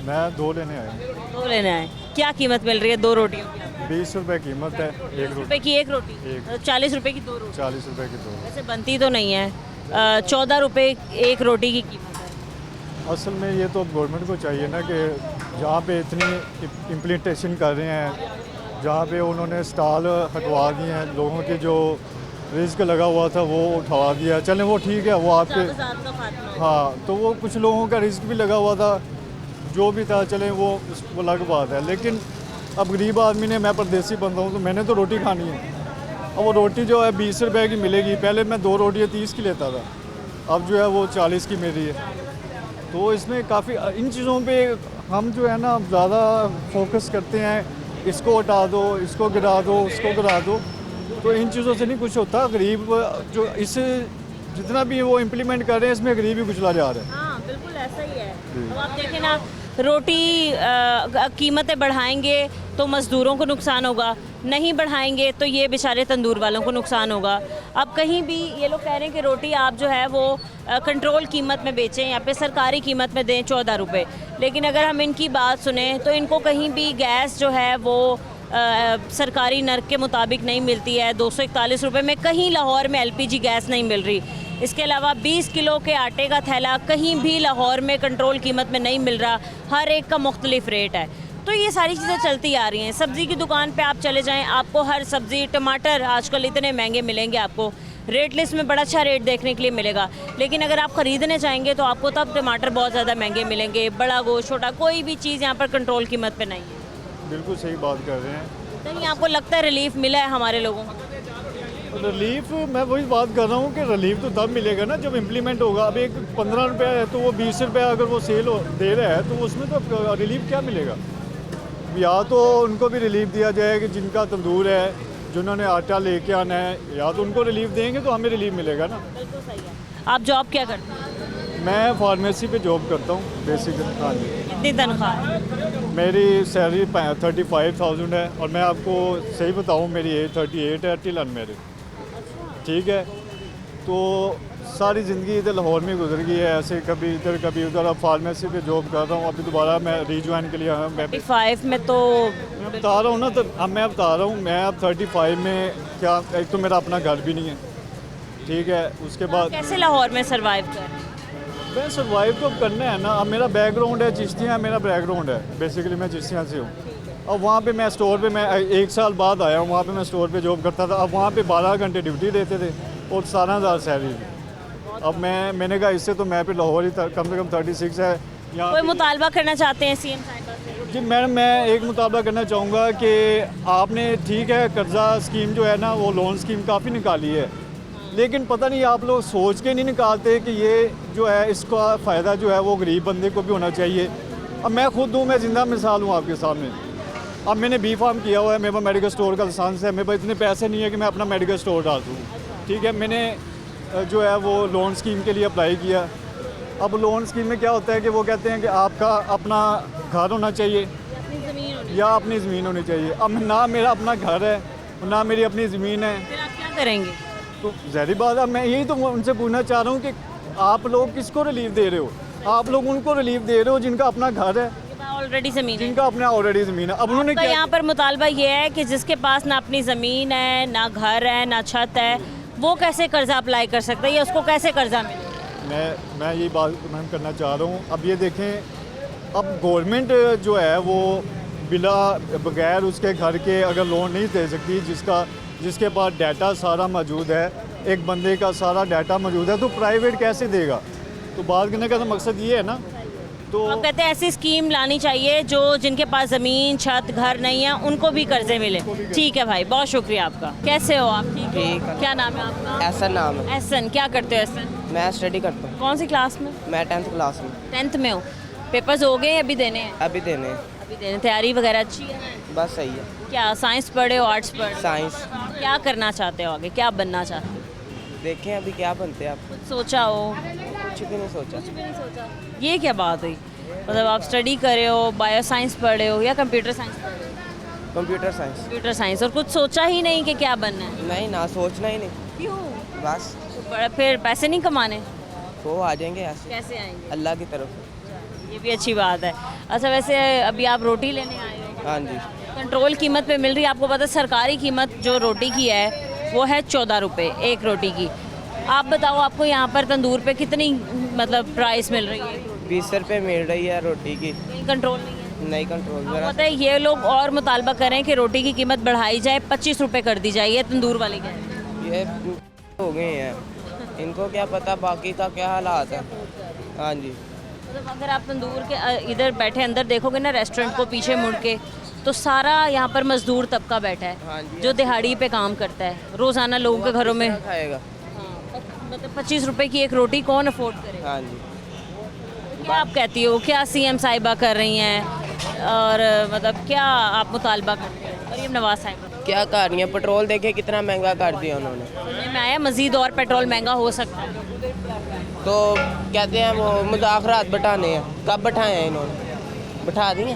मैं 2 लेने आया हूँ। 2 लेने आए। क्या कीमत मिल रही है 2 रोटियों की? 20 रुपए कीमत है, 1 रुपए की एक रोटी, एक। 40 रुपए की 2 रोटी। 40 रुपए की 2। वैसे बनती तो नहीं है। 14 रुपए एक रोटी की कीमत है। असल में ये तो गवर्नमेंट को चाहिए ना कि जहाँ पे इतनी इम्प्लीमेंटेशन कर रहे हैं, जहाँ पे उन्होंने स्टॉल हटवा दिए हैं, लोगों के जो रिस्क लगा हुआ था वो उठवा दिया। चलें वो ठीक है, वो आपके हाँ, तो वो कुछ लोगों का रिस्क भी लगा हुआ था, जो भी था, चलें वो अलग बात है। लेकिन अब गरीब आदमी ने, मैं परदेसी बंदा हूँ, तो मैंने तो रोटी खानी है। अब वो रोटी जो है 20 रुपए की मिलेगी, पहले मैं 2 रोटियाँ 30 की लेता था, अब जो है वो 40 की मिल रही है। तो इसमें काफ़ी इन चीज़ों पे हम जो है ना ज़्यादा फोकस करते हैं, इसको हटा दो, इसको गिरा दो, उसको गिरा दो, तो इन चीज़ों से नहीं कुछ होता। गरीब जो इस जितना भी वो इम्प्लीमेंट कर रहे हैं, इसमें गरीब ही कुचला जा रहा है। हाँ बिल्कुल ऐसा ही है। अब आप देखें ना, रोटी कीमतें बढ़ाएंगे तो मज़दूरों को नुकसान होगा, नहीं बढ़ाएंगे तो ये बेचारे तंदूर वालों को नुकसान होगा। अब कहीं भी ये लोग कह रहे हैं कि रोटी आप जो है वो कंट्रोल कीमत में बेचें या फिर सरकारी कीमत में दें 14 रुपये, लेकिन अगर हम इनकी बात सुने तो इनको कहीं भी गैस जो है वो सरकारी नर्क के मुताबिक नहीं मिलती है। 241 रुपये में कहीं लाहौर में LPG गैस नहीं मिल रही। इसके अलावा 20 किलो के आटे का थैला कहीं भी लाहौर में कंट्रोल कीमत में नहीं मिल रहा, हर एक का मुख्तलिफ रेट है। तो ये सारी चीज़ें चलती आ रही हैं। सब्ज़ी की दुकान पे आप चले जाएं, आपको हर सब्ज़ी, टमाटर आजकल इतने महंगे मिलेंगे, आपको रेट लिस्ट में बड़ा अच्छा रेट देखने के लिए मिलेगा, लेकिन अगर आप ख़रीदने जाएंगे तो आपको तब टमाटर बहुत ज़्यादा महंगे मिलेंगे। बड़ा गोश्त, छोटा, कोई भी चीज़ यहाँ पर कंट्रोल कीमत पर नहीं है। बिल्कुल सही बात कर रहे हैं। नहीं, आपको लगता है रिलीफ मिला है हमारे लोगों को? रिलीफ, मैं वही बात कर रहा हूँ कि रिलीफ तो तब मिलेगा ना जब इम्प्लीमेंट होगा। अब एक 15 रुपये है तो वो 20 रुपये अगर वो सेल दे रहा है तो उसमें तो रिलीफ क्या मिलेगा? या तो उनको भी रिलीफ दिया जाए कि जिनका तंदूर है, जिन्होंने आटा लेके आना है, या तो उनको रिलीफ देंगे तो हमें रिलीफ मिलेगा ना। बिल्कुल सही है। आप जॉब क्या करते हैं? मैं फार्मेसी पे जॉब करता हूँ बेसिकली। हाँ जी। कितनी तनख्वाह? मेरी सैलरी 35,000 है, और मैं आपको सही बताऊँ मेरी एज 38 है, टिल अनमैरिड। ठीक है, तो सारी ज़िंदगी इधर लाहौर में गुजर गई है, ऐसे कभी इधर कभी उधर। अब फार्मेसी पे जॉब कर रहा हूँ, अभी दोबारा मैं रीज्वाइन के लिए आया हूँ। 35 में तो मैं बता रहा हूँ ना, तो अब मैं बता रहा हूँ, मैं अब 35 में क्या, एक तो मेरा अपना घर भी नहीं है, ठीक है, उसके बाद कैसे लाहौर में सरवाइव कर रहे हैं? मैं सर्वाइव तो करना है ना। अब मेरा बैकग्राउंड है चिश्तियाँ, मेरा बैकग्राउंड है बेसिकली, मैं चिश्तियाँ से हूँ। अब वहाँ पे मैं स्टोर पे, मैं 1 साल बाद आया हूँ, वहाँ पे मैं स्टोर पे जॉब करता था। अब वहाँ पे 12 घंटे ड्यूटी देते थे और 17,000 सैलरी थी। अब मैंने कहा इससे तो मैं पे लाहौर ही कम से कम 36 है यहाँ। कोई मुतालबा करना चाहते हैं सीएम साहिबा से? जी मैडम, मैं एक मुतालबा करना चाहूँगा कि आपने, ठीक है, कर्जा स्कीम जो है ना, वो लोन स्कीम काफ़ी निकाली है, लेकिन पता नहीं आप लोग सोच के नहीं निकालते कि ये जो है इसका फ़ायदा जो है वो गरीब बंदे को भी होना चाहिए। अब मैं खुद हूँ, मैं ज़िंदा मिसाल हूँ आपके सामने। अब मैंने बी फार्म किया हुआ है, मेरे पास मेडिकल स्टोर का लाइसेंस है, मेरे पास इतने पैसे नहीं है कि मैं अपना मेडिकल स्टोर डाल दूँ। ठीक है, मैंने जो है वो लोन स्कीम के लिए अप्लाई किया। अब लोन स्कीम में क्या होता है कि वो कहते हैं कि आपका अपना घर होना चाहिए या अपनी ज़मीन होनी चाहिए। अब ना मेरा अपना घर है, ना मेरी अपनी ज़मीन है। फिर आप क्या करेंगे? तो ज़ाहिर बात है, मैं यही तो उनसे पूछना चाह रहा हूँ कि आप लोग किसको रिलीफ दे रहे हो? आप लोग उनको रिलीफ दे रहे हो जिनका अपना घर है, ऑलरेडी ज़मीन है। जिनका अपना ऑलरेडी ज़मीन है। अब उन्होंने तो क्या यहाँ पर मुतालबा ये है कि जिसके पास ना अपनी ज़मीन है, ना घर है, ना छत है, वो कैसे कर्जा अप्लाई कर सकता है या उसको कैसे कर्जा मिले? मैं यही बात मैं करना चाह रहा हूँ। अब ये देखें, अब गवर्नमेंट जो है वो बगैर उसके घर के अगर लोन नहीं दे सकती, जिसके पास डाटा सारा मौजूद है, एक बंदे का सारा डाटा मौजूद है, तो प्राइवेट कैसे देगा? तो बात करने का तो मकसद ये है ना। तो आप कहते हैं ऐसी स्कीम लानी चाहिए जो जिनके पास ज़मीन, छत, घर नहीं है उनको भी कर्जे मिले। ठीक है भाई, बहुत शुक्रिया आपका। कैसे हो आप? ठीक हो? क्या नाम है आपका? ऐसा नाम है। एहसन, क्या करते हो एहसन? मैं स्टडी करता हूँ। कौन सी क्लास में? मैं 10th क्लास में। 10th में हो। पेपर्स हो गए, अभी देने हैं? अभी देने हैं। अभी देने। तैयारी वगैरह अच्छी है? बस सही है। क्या साइंस पढ़े हो, आर्ट्स पढ़े हो? साइंस। क्या करना चाहते हो आगे, क्या बनना चाहते हो? देखें अभी क्या बनते हैं आप। कुछ सोचा हो? कुछ भी नहीं सोचा। ये क्या बात हुई? मतलब आप स्टडी कर रहे हो, बायो साइंस पढ़ रहे हो या कंप्यूटर साइंस पढ़ रहे हो? Computer science. Computer science. और कुछ सोचा ही नहीं कि क्या बनना है? नहीं ना, सोचना ही नहीं। क्यों? बस फिर पैसे नहीं कमाने? वो आ जाएंगे ऐसे। कैसे आएंगे? अल्लाह की तरफ। ये भी अच्छी बात है। अच्छा, वैसे अभी आप रोटी लेने आए हो? हाँ जी। कंट्रोल कीमत पे मिल रही है। आपको पता है सरकारी कीमत जो रोटी की है वो है 14 रुपये एक रोटी की। आप बताओ, आपको यहाँ पर तंदूर पे कितनी मतलब प्राइस मिल रही है? 20 रुपये मिल रही है रोटी की। कंट्रोल नहीं है? नहीं कंट्रोल। आपको पता है ये लोग और मुतालबा करें कि रोटी की कीमत बढ़ाई जाए, 25 रुपये कर दी जाए। ये तंदूर वाले कह रहे हैं। ये हो गए हैं, इनको क्या पता बाकी का क्या हालात है। हाँ जी। मतलब अगर आप तंदूर के इधर बैठे अंदर देखोगे ना रेस्टोरेंट को पीछे मुड़ के, तो सारा यहाँ पर मजदूर तबका बैठा है। हाँ जी। जो दिहाड़ी पे काम करता है, रोज़ाना लोगों के घरों में खाएगा। मतलब 25 रुपए की एक रोटी कौन अफोर्ड करे? हाँ जी। क्या आप कहती हो, क्या सीएम साहिबा कर रही हैं और मतलब क्या आप मुतालबा करते हैं मरीम नवाज साहिबा? क्या कर रही है? पेट्रोल देखे कितना महंगा कर दिया उन्होंने। सुनने में आया मज़ीद और पेट्रोल महंगा हो सकता है। तो कहते हैं वो मुज़ाकरात बैठाने हैं। कब बैठाए हैं इन्होंने? बैठा दिए?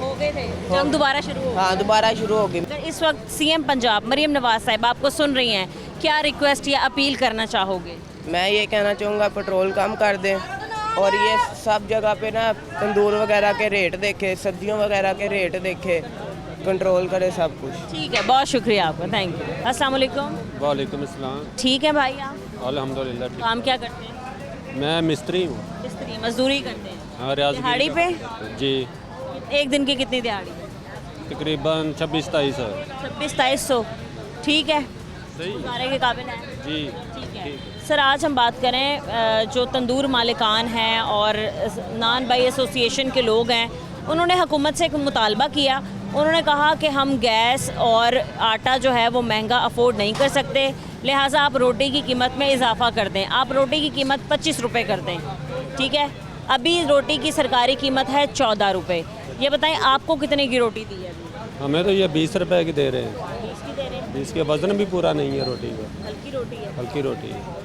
हो गए थे, जंग दोबारा शुरू हो। हाँ, दोबारा शुरू हो गई। अगर इस वक्त सीएम पंजाब मरीम नवाज साहिबा आपको सुन रही हैं, क्या रिक्वेस्ट या अपील करना चाहोगे? मैं ये कहना चाहूँगा पेट्रोल कम कर दें और ये सब जगह पे ना तंदूर वगैरह के रेट देखे, सब्जियों वगैरह के रेट देखे, कंट्रोल करे सब कुछ। ठीक है, बहुत शुक्रिया आपका, थैंक यू। अस्सलाम वालेकुम। वालेकुम अस्सलाम। ठीक है भाई, आप अल्हम्दुलिल्लाह ठीक। काम क्या करते हैं? मैं मिस्त्री हूँ। मिस्त्री, मजदूरी करते हैं? हाँ, रियाज दिहाड़ी पे? जी। एक दिन की कितनी दिहाड़ी? तकरीबन 26-27 26-2300। ठीक है, सही गुजारे के काबिल है। जी। ठीक है सर, आज हम बात करें जो तंदूर मालिकान हैं और नान बाई एसोसिएशन के लोग हैं, उन्होंने हुकूमत से एक मुतालबा किया। उन्होंने कहा कि हम गैस और आटा जो है वो महंगा अफोर्ड नहीं कर सकते, लिहाजा आप रोटी की कीमत में इजाफा कर दें। आप रोटी की कीमत 25 रुपये कर दें। ठीक है, अभी रोटी की सरकारी कीमत है 14 रुपये। ये बताएं आपको कितने की रोटी दी है? हमें तो ये 20 रुपए की दे रहे हैं। 20 की दे रहे हैं? 20 के वजन भी पूरा नहीं है रोटी का। हल्की रोटी है? हल्की रोटी है।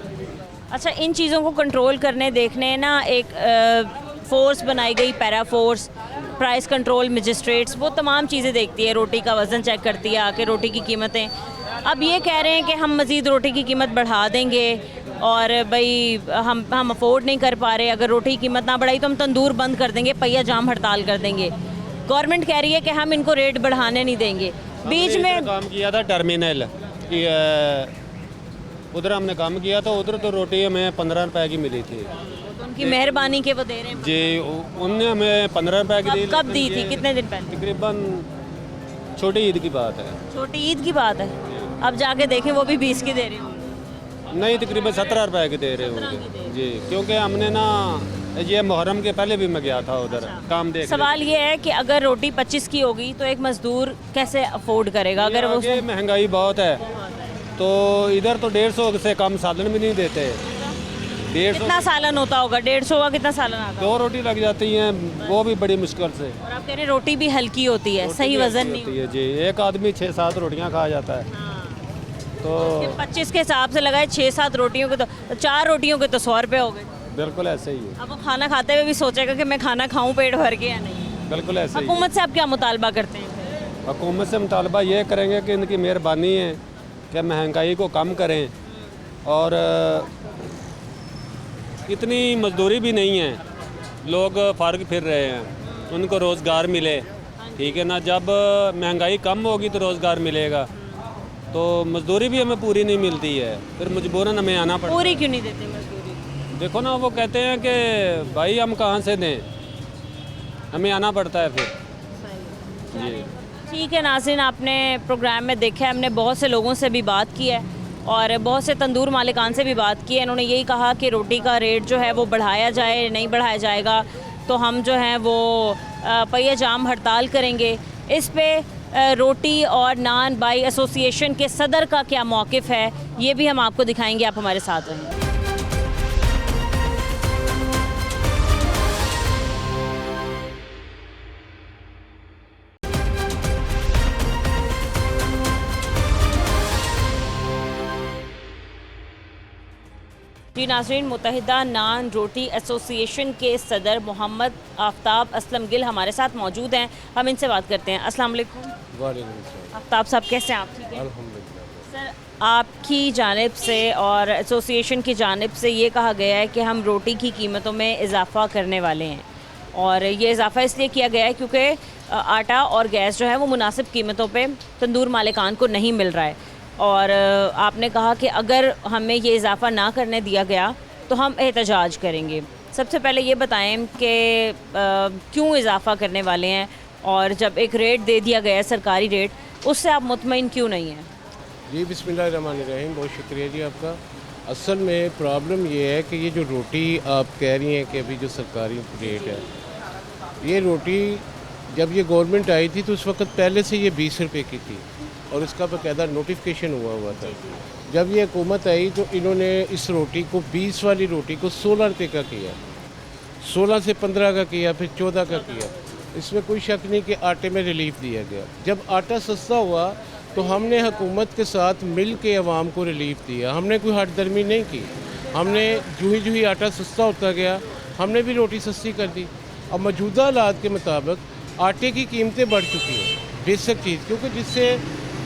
अच्छा, इन चीज़ों को कंट्रोल करने देखने ना एक फ़ोर्स बनाई गई, para force, price control magistrates, वो तमाम चीज़ें देखती है, रोटी का वज़न चेक करती है, आके रोटी की कीमतें। अब ये कह रहे हैं कि हम मज़ीद रोटी की कीमत बढ़ा देंगे और भाई हम अफोर्ड नहीं कर पा रहे, अगर रोटी की कीमत ना बढ़ाई तो हम तंदूर बंद कर देंगे, पहिया जाम हड़ताल कर देंगे। गवर्नमेंट कह रही है कि हम इनको रेट बढ़ाने नहीं देंगे। बीच में काम किया था टर्मिनल कि उधर हमने काम किया था, उधर तो रोटी हमें 15 रुपए की मिली थी। उनकी मेहरबानी के वो दे रहे हैं जी। उनने हमें 15 रुपए की दी। कब दी थी? कितने दिन पहले? तकरीबन छोटी ईद की बात है। छोटी ईद की बात है। अब जाके देखें वो भी 20 की दे रहे होंगे। नहीं, तकरीबन 17 रुपए की दे रहे होंगे जी, क्योंकि हमने ना ये मुहर्रम के पहले भी मैं गया था उधर काम देख। सवाल ये है कि अगर रोटी 25 की होगी तो एक मजदूर कैसे अफोर्ड करेगा? अगर वो महंगाई बहुत है तो इधर तो 150 से कम सालन भी नहीं देते। 150 कितना सालन होता होगा? 150 का कितना सालन आता है? 2 रोटी लग जाती हैं, वो भी बड़ी मुश्किल से। और आप कह रहे हैं रोटी भी हल्की होती है, सही वजन नहीं होती है जी। एक आदमी 6-7 रोटियां खा जाता है। तो 25 के हिसाब से लगाए 6-7 रोटियों के, तो 4 रोटियों के तो 100 रुपये हो गए। बिल्कुल ऐसे ही है। अब वो खाना खाते हुए भी सोचेगा कि मैं खाना खाऊं पेट भर के या नहीं। बिल्कुल ऐसे ही। हुकूमत से आप क्या मुतालबा करते हैं? हुकूमत से मुतालबा ये करेंगे कि इनकी मेहरबानी है कि महंगाई को कम करें, और इतनी मजदूरी भी नहीं है, लोग फारग फिर रहे हैं, उनको रोज़गार मिले, ठीक है ना। जब महंगाई कम होगी तो रोज़गार मिलेगा, तो मजदूरी भी हमें पूरी नहीं मिलती है, फिर मजबूरन हमें आना पड़ता है। पूरी क्यों नहीं देते मजदूरी? देखो ना, वो कहते हैं कि भाई हम कहाँ से दें, हमें आना पड़ता है फिर जी। ठीक है नाज़रीन, आपने प्रोग्राम में देखा है, हमने बहुत से लोगों से भी बात की है और बहुत से तंदूर मालिकान से भी बात की है। इन्होंने यही कहा कि रोटी का रेट जो है वो बढ़ाया जाए, नहीं बढ़ाया जाएगा तो हम जो हैं वो पहिया जाम हड़ताल करेंगे। इस पे रोटी और नान बाई एसोसिएशन के सदर का क्या मौक़िफ़ है, ये भी हम आपको दिखाएंगे, आप हमारे साथ रहें। जी नाज़रीन, मुत्तहिदा नान रोटी एसोसिएशन के सदर मोहम्मद आफ्ताब असलम गिल हमारे साथ मौजूद हैं, हम इनसे बात करते हैं। अस्सलाम वालेकुम। वालेकुम। आफ्ताब साहब कैसे हैं आप? ठीक है अल्हम्दुलिल्लाह। सर, आपकी जानिब से और एसोसिएशन की जानिब से ये कहा गया है कि हम रोटी की कीमतों में इजाफ़ा करने वाले हैं, और ये इजाफ़ा इसलिए किया गया है क्योंकि आटा और गैस जो है वो मुनासिब कीमतों पे तंदूर मालिकान को नहीं मिल रहा है, और आपने कहा कि अगर हमें ये इजाफ़ा ना करने दिया गया तो हम एहतजाज करेंगे। सबसे पहले ये बताएं कि क्यों इजाफ़ा करने वाले हैं, और जब एक रेट दे दिया गया है सरकारी रेट, उससे आप मुतमईन क्यों नहीं हैं? जी बिस्मिल्लाहिर्रहमानिर्रहीम, बहुत शुक्रिया जी आपका। असल में प्रॉब्लम ये है कि ये जो रोटी आप कह रही हैं कि अभी जो सरकारी रेट है, ये रोटी जब ये गवर्नमेंट आई थी तो उस वक्त पहले से ये 20 रुपये की थी और इसका बाकायदा नोटिफिकेशन हुआ था। जब ये हुकूमत आई तो इन्होंने इस रोटी को 20 वाली रोटी को 16 रुपये का किया, 16 से 15 का किया, फिर 14 का किया। इसमें कोई शक नहीं कि आटे में रिलीफ दिया गया। जब आटा सस्ता हुआ तो हमने हुकूमत के साथ मिल के अवाम को रिलीफ दिया, हमने कोई हटदर्मी नहीं की। हमने जूही जूही आटा सस्ता होता गया, हमने भी रोटी सस्ती कर दी। अब मौजूदा हालात के मुताबिक आटे की कीमतें बढ़ चुकी हैं, बेसिक चीज़, क्योंकि जिससे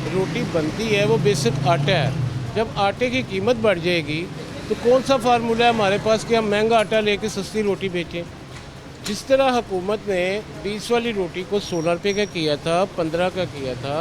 रोटी बनती है वो बेसिक आटा है। जब आटे की कीमत बढ़ जाएगी तो कौन सा फार्मूला है हमारे पास कि हम महंगा आटा लेके सस्ती रोटी बेचें। जिस तरह हुकूमत ने 20 वाली रोटी को 16 रुपये का किया था, 15 का किया था,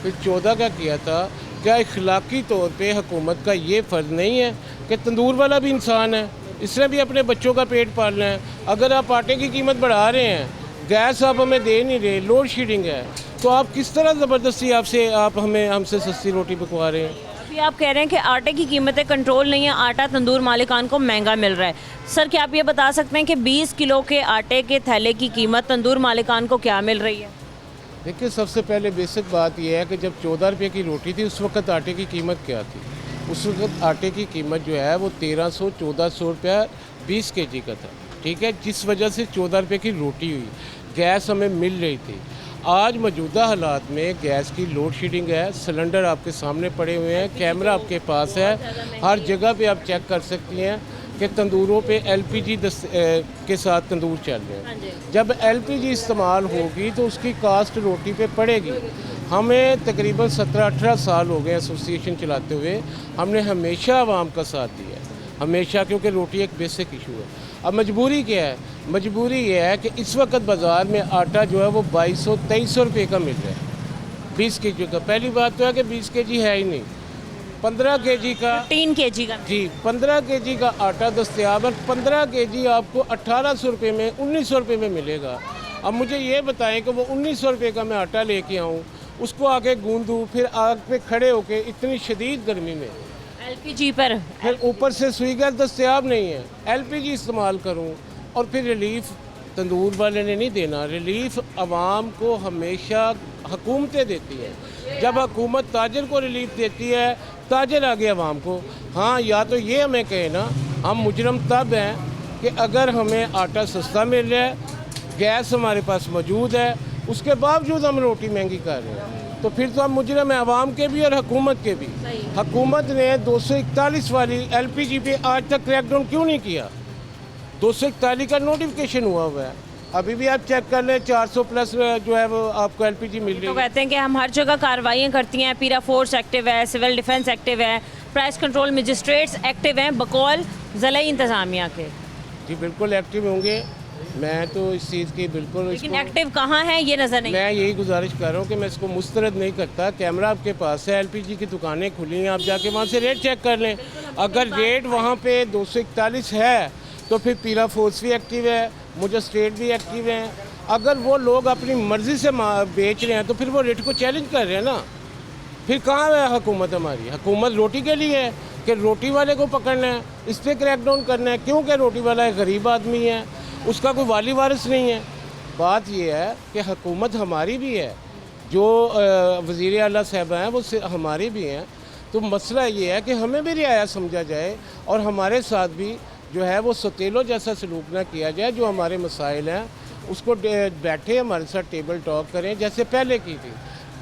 फिर 14 का किया था, क्या इखलाकी तौर पे हुकूमत का ये फ़र्ज़ नहीं है कि तंदूर वाला भी इंसान है, इसने भी अपने बच्चों का पेट पालना है। अगर आप आटे की कीमत बढ़ा रहे हैं, गैस आप हमें दे नहीं रहे, लोड शेडिंग है, तो आप किस तरह ज़बरदस्ती आप हमसे सस्ती रोटी पकवा रहे हैं। अभी आप कह रहे हैं कि आटे की कीमतें कंट्रोल नहीं है, आटा तंदूर मालिकान को महंगा मिल रहा है। सर, क्या आप ये बता सकते हैं कि 20 किलो के आटे के थैले की कीमत तंदूर मालिकान को क्या मिल रही है? देखिए, सबसे पहले बेसिक बात यह है कि जब 14 रुपये की रोटी थी उस वक्त आटे की कीमत क्या थी? उस वक्त आटे की कीमत जो है वो 1300-1400 रुपया 20 kg का था, ठीक है, जिस वजह से 14 रुपये की रोटी हुई। गैस हमें मिल रही थी। आज मौजूदा हालात में गैस की लोड शेडिंग है, सिलेंडर आपके सामने पड़े हुए हैं, कैमरा आपके पास है, हर जगह पे आप चेक कर सकती हैं कि तंदूरों पे LPG के साथ तंदूर चल रहे हैं। जब LPG इस्तेमाल होगी तो उसकी कास्ट रोटी पे पड़ेगी। हमें तकरीबन 17-18 साल हो गए एसोसिएशन चलाते हुए, हमने हमेशा आवाम का साथ दिया है, हमेशा, क्योंकि रोटी एक बेसिक इशू है। अब मजबूरी क्या है? मजबूरी ये है कि इस वक्त बाज़ार में आटा जो है वो 2200-2300 रुपये का मिल रहा है 20 kg का। पहली बात तो है कि 20 kg है ही नहीं, 15 kg का, 3 kg का, जी 15 kg का आटा दस्तयाब है। 15 kg आपको 1800 रुपये में, 1900 रुपये में मिलेगा। अब मुझे ये बताएं कि वो 1900 रुपये का मैं आटा लेके आऊँ, उसको आके गूंदूँ, फिर आग पे खड़े होके इतनी शदीद गर्मी में, LPG पर, फिर ऊपर से सुई गैस दस्तयाब नहीं है, LPG इस्तेमाल करूं, और फिर रिलीफ तंदूर वाले ने नहीं देना। रिलीफ आवाम को हमेशा हुकूमतें देती है। जब हुकूमत ताजर को रिलीफ देती है, ताजर आगे आवाम को। हाँ, या तो ये हमें कहे ना, हम मुजरम तब हैं कि अगर हमें आटा सस्ता मिल रहा है, गैस हमारे पास मौजूद है, उसके बावजूद हम रोटी महंगी कर रहे हैं, तो फिर तो हम मुजरम है, आवाम के भी और हुकूमत के भी। हुकूमत ने 241 वाली LPG पे आज तक क्रैकडाउन क्यों नहीं किया? 241 का नोटिफिकेशन हुआ है, अभी भी आप चेक कर लें 400 प्लस जो है वो आपको एलपीजी मिल रही तो है। कहते हैं कि हम हर जगह कार्रवाइयाँ करती हैं, पीरा फोर्स एक्टिव है, सिविल डिफेंस एक्टिव है, प्राइस कंट्रोल मजिस्ट्रेट्स एक्टिव हैं बकौल ज़िला इंतज़ामिया के। जी बिल्कुल एक्टिव होंगे, मैं तो इस चीज़ की बिल्कुल लेकिन एक्टिव कहाँ है ये नज़र नहीं। मैं यही गुजारिश कर रहा हूँ कि मैं इसको मुस्तरद नहीं करता। कैमरा आपके पास है, एलपीजी की दुकानें खुली हैं, आप जाके वहाँ से रेट चेक कर लें। अगर रेट वहाँ पे 241 है तो फिर पीरा फोर्स भी एक्टिव है, मजिस्ट्रेट भी एक्टिव हैं। अगर वो लोग अपनी मर्ज़ी से बेच रहे हैं तो फिर वो रेट को चैलेंज कर रहे हैं ना। फिर कहाँ है हुकूमत हमारी? हुकूमत रोटी के लिए है कि रोटी वाले को पकड़ना है, इस पर क्रैकडाउन करना है, क्योंकि रोटी वाला एक गरीब आदमी है, उसका कोई वाली वारिस नहीं है। बात यह है कि हुकूमत हमारी भी है, जो वज़ीर आला साहब हैं वो हमारी भी हैं। तो मसला ये है कि हमें भी रियाया समझा जाए और हमारे साथ भी जो है वो सतेलो जैसा सलूक ना किया जाए। जो हमारे मसाइल हैं उसको बैठे हमारे साथ टेबल टॉक करें जैसे पहले की थी।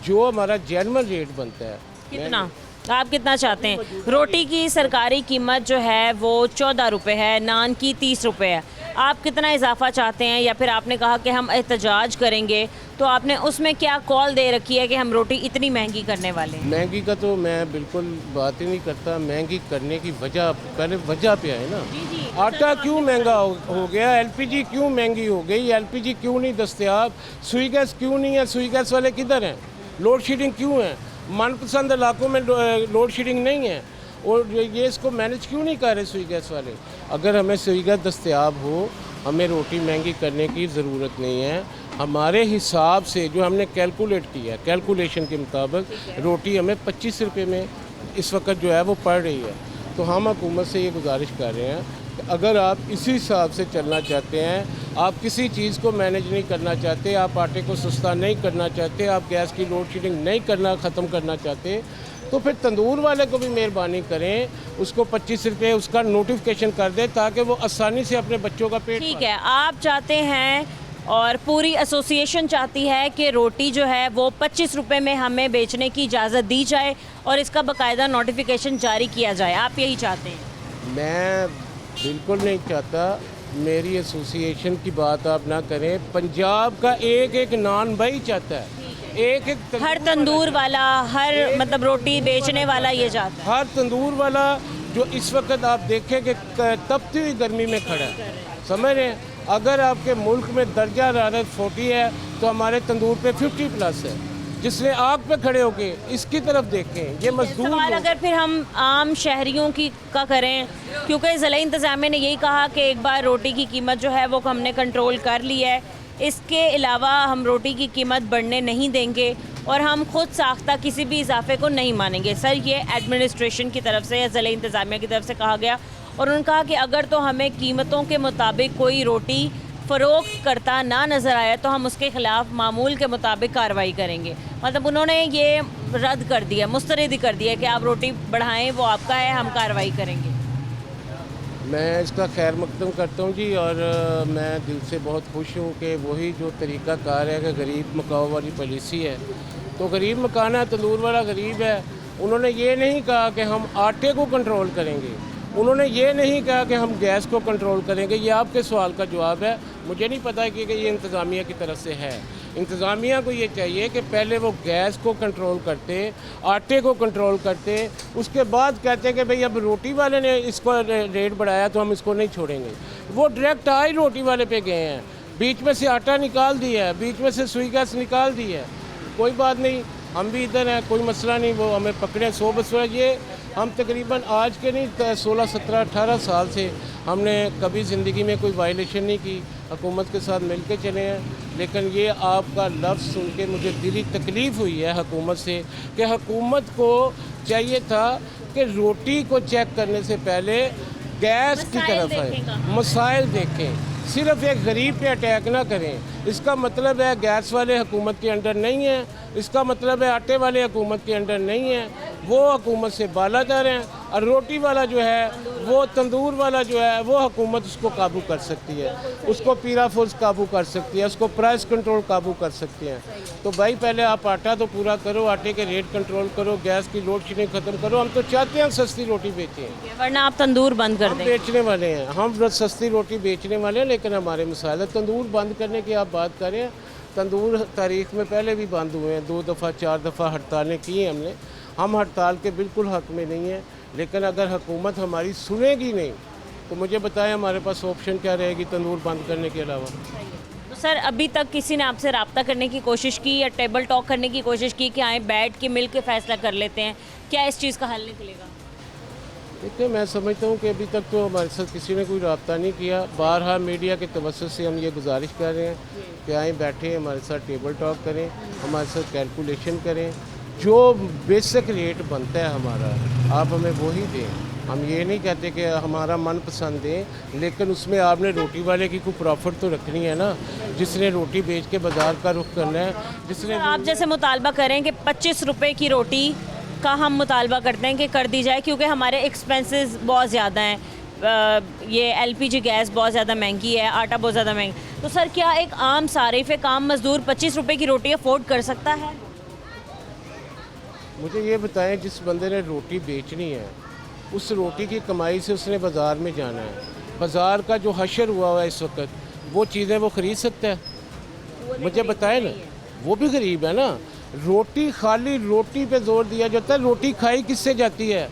जो हमारा जेन्युइन रेट बनता है। कितना आप कितना चाहते हैं? रोटी की सरकारी कीमत जो है वो 14 रुपये है, नान की 30 रुपये है, आप कितना इजाफा चाहते हैं? या फिर आपने कहा कि हम एहतजाज करेंगे, तो आपने उसमें क्या कॉल दे रखी है कि हम रोटी इतनी महंगी करने वाले हैं? महंगी का तो मैं बिल्कुल बात ही नहीं करता। महंगी करने की वजह पहले वजह पे आए ना। आटा क्यों महंगा हो गया? एलपीजी क्यों महंगी हो गई? एलपीजी क्यों नहीं दस्तयाब? सुई गैस क्यों नहीं है? सुई गैस वाले किधर हैं? लोड शेडिंग क्यों है? मनपसंद इलाकों में लोड शेडिंग नहीं है और ये इसको मैनेज क्यों नहीं कर रहे सुई गैस वाले? अगर हमें सुई गैस दस्तयाब हो, हमें रोटी महंगी करने की ज़रूरत नहीं है। हमारे हिसाब से जो हमने कैलकुलेट किया, कैलकुलेशन के मुताबिक रोटी हमें 25 रुपये में इस वक्त जो है वो पड़ रही है। तो हम हुकूमत से ये गुजारिश कर रहे हैं कि अगर आप इसी हिसाब से चलना चाहते हैं, आप किसी चीज़ को मैनेज नहीं करना चाहते, आप आटे को सस्ता नहीं करना चाहते, आप गैस की लोड शेडिंग नहीं करना ख़त्म करना चाहते, तो फिर तंदूर वाले को भी मेहरबानी करें, उसको 25 रुपये उसका नोटिफिकेशन कर दें ताकि वो आसानी से अपने बच्चों का पेट। ठीक है, आप चाहते हैं और पूरी एसोसिएशन चाहती है कि रोटी जो है वो 25 रुपये में हमें बेचने की इजाज़त दी जाए और इसका बाकायदा नोटिफिकेशन जारी किया जाए। आप यही चाहते हैं? मैं बिल्कुल नहीं चाहता। मेरी एसोसिएशन की बात आप ना करें। पंजाब का एक एक नान भाई चाहता है, एक एक हर तंदूर वाला, हर मतलब रोटी बेचने वाला ये चाहता है। हर तंदूर वाला जो इस वक्त आप देखें कि तपती हुई गर्मी में खड़ा है, समझ रहे हैं? अगर आपके मुल्क में दर्जा हरारत 40 है तो हमारे तंदूर पे 50 प्लस है। जिसने आग पे खड़े होके इसकी तरफ देखें, ये मजदूर सवाल अगर फिर हम आम शहरियों की का करें, क्योंकि ज़िला इंतज़ामिया ने यही कहा कि एक बार रोटी की कीमत जो है वो हमने कंट्रोल कर ली है, इसके अलावा हम रोटी की कीमत बढ़ने नहीं देंगे और हम खुद साख्ता किसी भी इजाफे को नहीं मानेंगे। सर, ये एडमिनिस्ट्रेशन की तरफ से या ज़िला इंतज़ामिया की तरफ से कहा गया और उन्होंने कहा कि अगर तो हमें कीमतों के मुताबिक कोई रोटी फ़रोख्त करता ना नज़र आया तो हम उसके ख़िलाफ़ मामूल के मुताबिक कार्रवाई करेंगे। मतलब उन्होंने ये रद्द कर दिया, मुस्तरद कर दिया कि आप रोटी बढ़ाएं, वो आपका है, हम कार्रवाई करेंगे। मैं इसका खैर मकदम करता हूँ जी, और मैं दिल से बहुत खुश हूँ कि वही जो तरीक़ा कार है कि गरीब मकाओ वाली पॉलिसी है। तो गरीब मकाना तंदूर वाला गरीब है। उन्होंने ये नहीं कहा कि हम आटे को कंट्रोल करेंगे, उन्होंने ये नहीं कहा कि हम गैस को कंट्रोल करेंगे। ये आपके सवाल का जवाब है। मुझे नहीं पता कि ये इंतज़ामिया की तरफ से है। इंतज़ामिया को ये चाहिए कि पहले वो गैस को कंट्रोल करते, आटे को कंट्रोल करते, उसके बाद कहते हैं कि भाई अब रोटी वाले ने इसको रेट बढ़ाया तो हम इसको नहीं छोड़ेंगे। वो डायरेक्ट आई रोटी वाले पे गए हैं, बीच में से आटा निकाल दिया है, बीच में से सुई गैस निकाल दी है। कोई बात नहीं, हम भी इधर हैं, कोई मसला नहीं, वो हमें पकड़े 100 बसवा। ये हम तकरीबन आज के नहीं 16, 17, 18 साल से हमने कभी ज़िंदगी में कोई वायलेशन नहीं की, हुकूमत के साथ मिल के चले हैं। लेकिन ये आपका लफ्ज़ सुन के मुझे दिली तकलीफ़ हुई है हुकूमत से कि हुकूमत को चाहिए था कि रोटी को चेक करने से पहले गैस की तरफ आए, मसाइल देखें, सिर्फ एक गरीब पे अटैक ना करें। इसका मतलब है गैस वाले हुकूमत के अंडर नहीं है, इसका मतलब है आटे वाले हुकूमत के अंडर नहीं है, वो हुकूमत से बालातर हैं। और रोटी वाला जो है वो तंदूर वाला जो है वो हुकूमत उसको काबू कर सकती है, उसको पीरा फोर्स काबू कर सकती है, उसको प्राइस कंट्रोल काबू कर सकते हैं। तो भाई पहले आप आटा तो पूरा करो, आटे के रेट कंट्रोल करो, गैस की लोड शेडिंग ख़त्म करो। हम तो चाहते हैं सस्ती रोटी बेचें, वरना आप तंदूर बंद कर दें। बेचने वाले हैं हम, सस्ती रोटी बेचने वाले हैं, लेकिन हमारे मसाइल है। तंदूर बंद करने की आप बात करें, तंदूर तारीख में पहले भी बंद हुए हैं, 2 दफ़ा 4 दफ़ा हड़तालें की हैं हमने। हम हड़ताल के बिल्कुल हक में नहीं हैं, लेकिन अगर हुकूमत हमारी सुनेगी नहीं तो मुझे बताएं हमारे पास ऑप्शन क्या रहेगी तंदूर बंद करने के अलावा। तो सर अभी तक किसी ने आपसे रब्ता करने की कोशिश की या टेबल टॉक करने की कोशिश की कि आए बैठ के मिल के फैसला कर लेते हैं, क्या इस चीज़ का हल निकलेगा? देखिए मैं समझता हूँ कि अभी तक तो हमारे साथ किसी ने कोई रब्ता नहीं किया। बारहा मीडिया के तवज्जुह से हम ये गुजारिश कर रहे हैं कि आए बैठे हमारे साथ टेबल टॉक करें, हमारे साथ कैलकुलेशन करें, जो बेसिक रेट बनता है हमारा आप हमें वही दें। हम ये नहीं कहते कि हमारा मनपसंद दें, लेकिन उसमें आपने रोटी वाले की कोई प्रॉफिट तो रखनी है ना, जिसने रोटी बेच के बाज़ार का रुख करना है, जिसने आप जैसे मुतालबा करें कि 25 रुपए की रोटी का हम मुतालबा करते हैं कि कर दी जाए, क्योंकि हमारे एक्सपेंसेस बहुत ज़्यादा हैं। ये LPG गैस बहुत ज़्यादा महंगी है, आटा बहुत ज़्यादा महंगा। तो सर क्या एक आम सारिफ़ काम मज़दूर 25 रुपए की रोटी अफोर्ड कर सकता है? मुझे ये बताएं, जिस बंदे ने रोटी बेचनी है उस रोटी की कमाई से उसने बाज़ार में जाना है, बाज़ार का जो हशर हुआ है इस वक्त, वो चीज़ें वो ख़रीद सकता है? मुझे बताएं ना, वो भी गरीब है ना। रोटी, खाली रोटी पे जोर दिया जाता है, रोटी खाई किससे जाती है?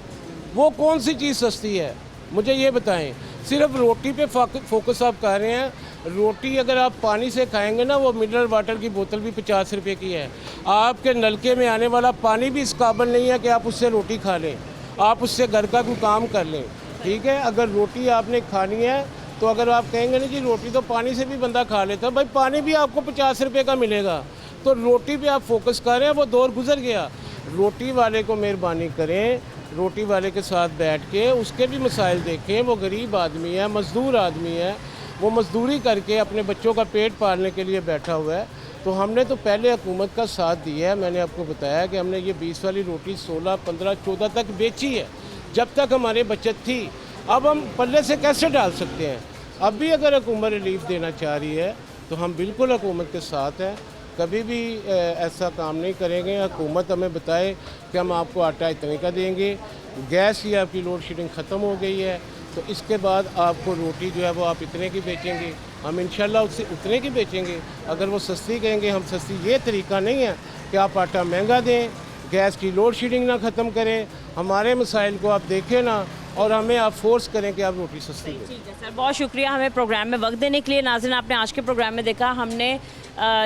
वो कौन सी चीज़ सस्ती है मुझे ये बताएं। सिर्फ रोटी पे फोकस आप कर रहे हैं। रोटी अगर आप पानी से खाएंगे ना, वो मिनरल वाटर की बोतल भी 50 रुपये की है। आपके नलके में आने वाला पानी भी इस काबिल नहीं है कि आप उससे रोटी खा लें, आप उससे घर का कोई काम कर लें, ठीक है। अगर रोटी आपने खानी है तो अगर आप कहेंगे ना जी रोटी तो पानी से भी बंदा खा लेता है, भाई पानी भी आपको 50 रुपये का मिलेगा। तो रोटी पे आप फोकस करें, वो दौर गुजर गया। रोटी वाले को मेहरबानी करें, रोटी वाले के साथ बैठ के उसके भी मसाइल देखें। वो गरीब आदमी है, मज़दूर आदमी है, वो मज़दूरी करके अपने बच्चों का पेट पालने के लिए बैठा हुआ है। तो हमने तो पहले हुकूमत का साथ दिया है। मैंने आपको बताया कि हमने ये 20 वाली रोटी 16, 15, 14 तक बेची है, जब तक हमारे बचत थी। अब हम पल्ले से कैसे डाल सकते हैं? अब भी अगर हुकूमत रिलीफ देना चाह रही है तो हम बिल्कुल हुकूमत के साथ हैं, कभी भी ऐसा काम नहीं करेंगे। हुकूमत हमें बताए कि हम आपको आटा इतने का देंगे, गैस की आपकी लोड शेडिंग ख़त्म हो गई है, तो इसके बाद आपको रोटी जो है वो आप इतने की बेचेंगे, हम इंशाल्लाह उससे उतने की बेचेंगे। अगर वो सस्ती कहेंगे हम सस्ती, ये तरीका नहीं है कि आप आटा महंगा दें, गैस की लोड शेडिंग ना ख़त्म करें, हमारे मसाइल को आप देखें ना, और हमें आप फोर्स करें कि आप रोटी सस्ती दें। ठीक है सर, बहुत शुक्रिया हमें प्रोग्राम में वक्त देने के लिए। नाज़रीन, आपने आज के प्रोग्राम में देखा, हमने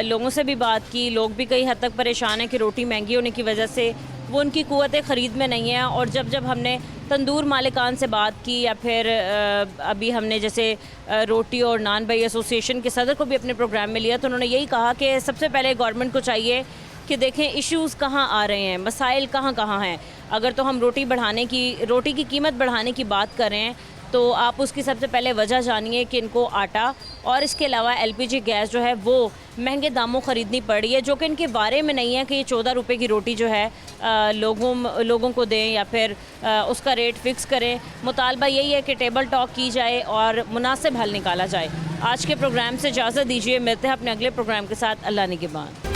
लोगों से भी बात की। लोग भी कई हद तक परेशान हैं कि रोटी महंगी होने की वजह से वो उनकी क़ुव्वत ख़रीद में नहीं है। और जब हमने तंदूर मालिकान से बात की, या फिर अभी हमने जैसे रोटी और नान भाई एसोसिएशन के सदर को भी अपने प्रोग्राम में लिया, तो उन्होंने यही कहा कि सबसे पहले गवर्नमेंट को चाहिए कि देखें इश्यूज़ कहाँ आ रहे हैं, मसाइल कहाँ हैं। अगर तो हम रोटी की कीमत बढ़ाने की बात कर रहे हैं तो आप उसकी सबसे पहले वजह जानिए कि इनको आटा और इसके अलावा LPG गैस जो है वो महंगे दामों ख़रीदनी पड़ रही है, जो कि इनके बारे में नहीं है कि ये 14 रुपये की रोटी जो है लोगों को दें या फिर उसका रेट फ़िक्स करें। मुतालबा यही है कि टेबल टॉक की जाए और मुनासिब हल निकाला जाए। आज के प्रोग्राम से इजाज़त दीजिए, मिलते हैं अपने अगले प्रोग्राम के साथ। अल्लाह निगहबान।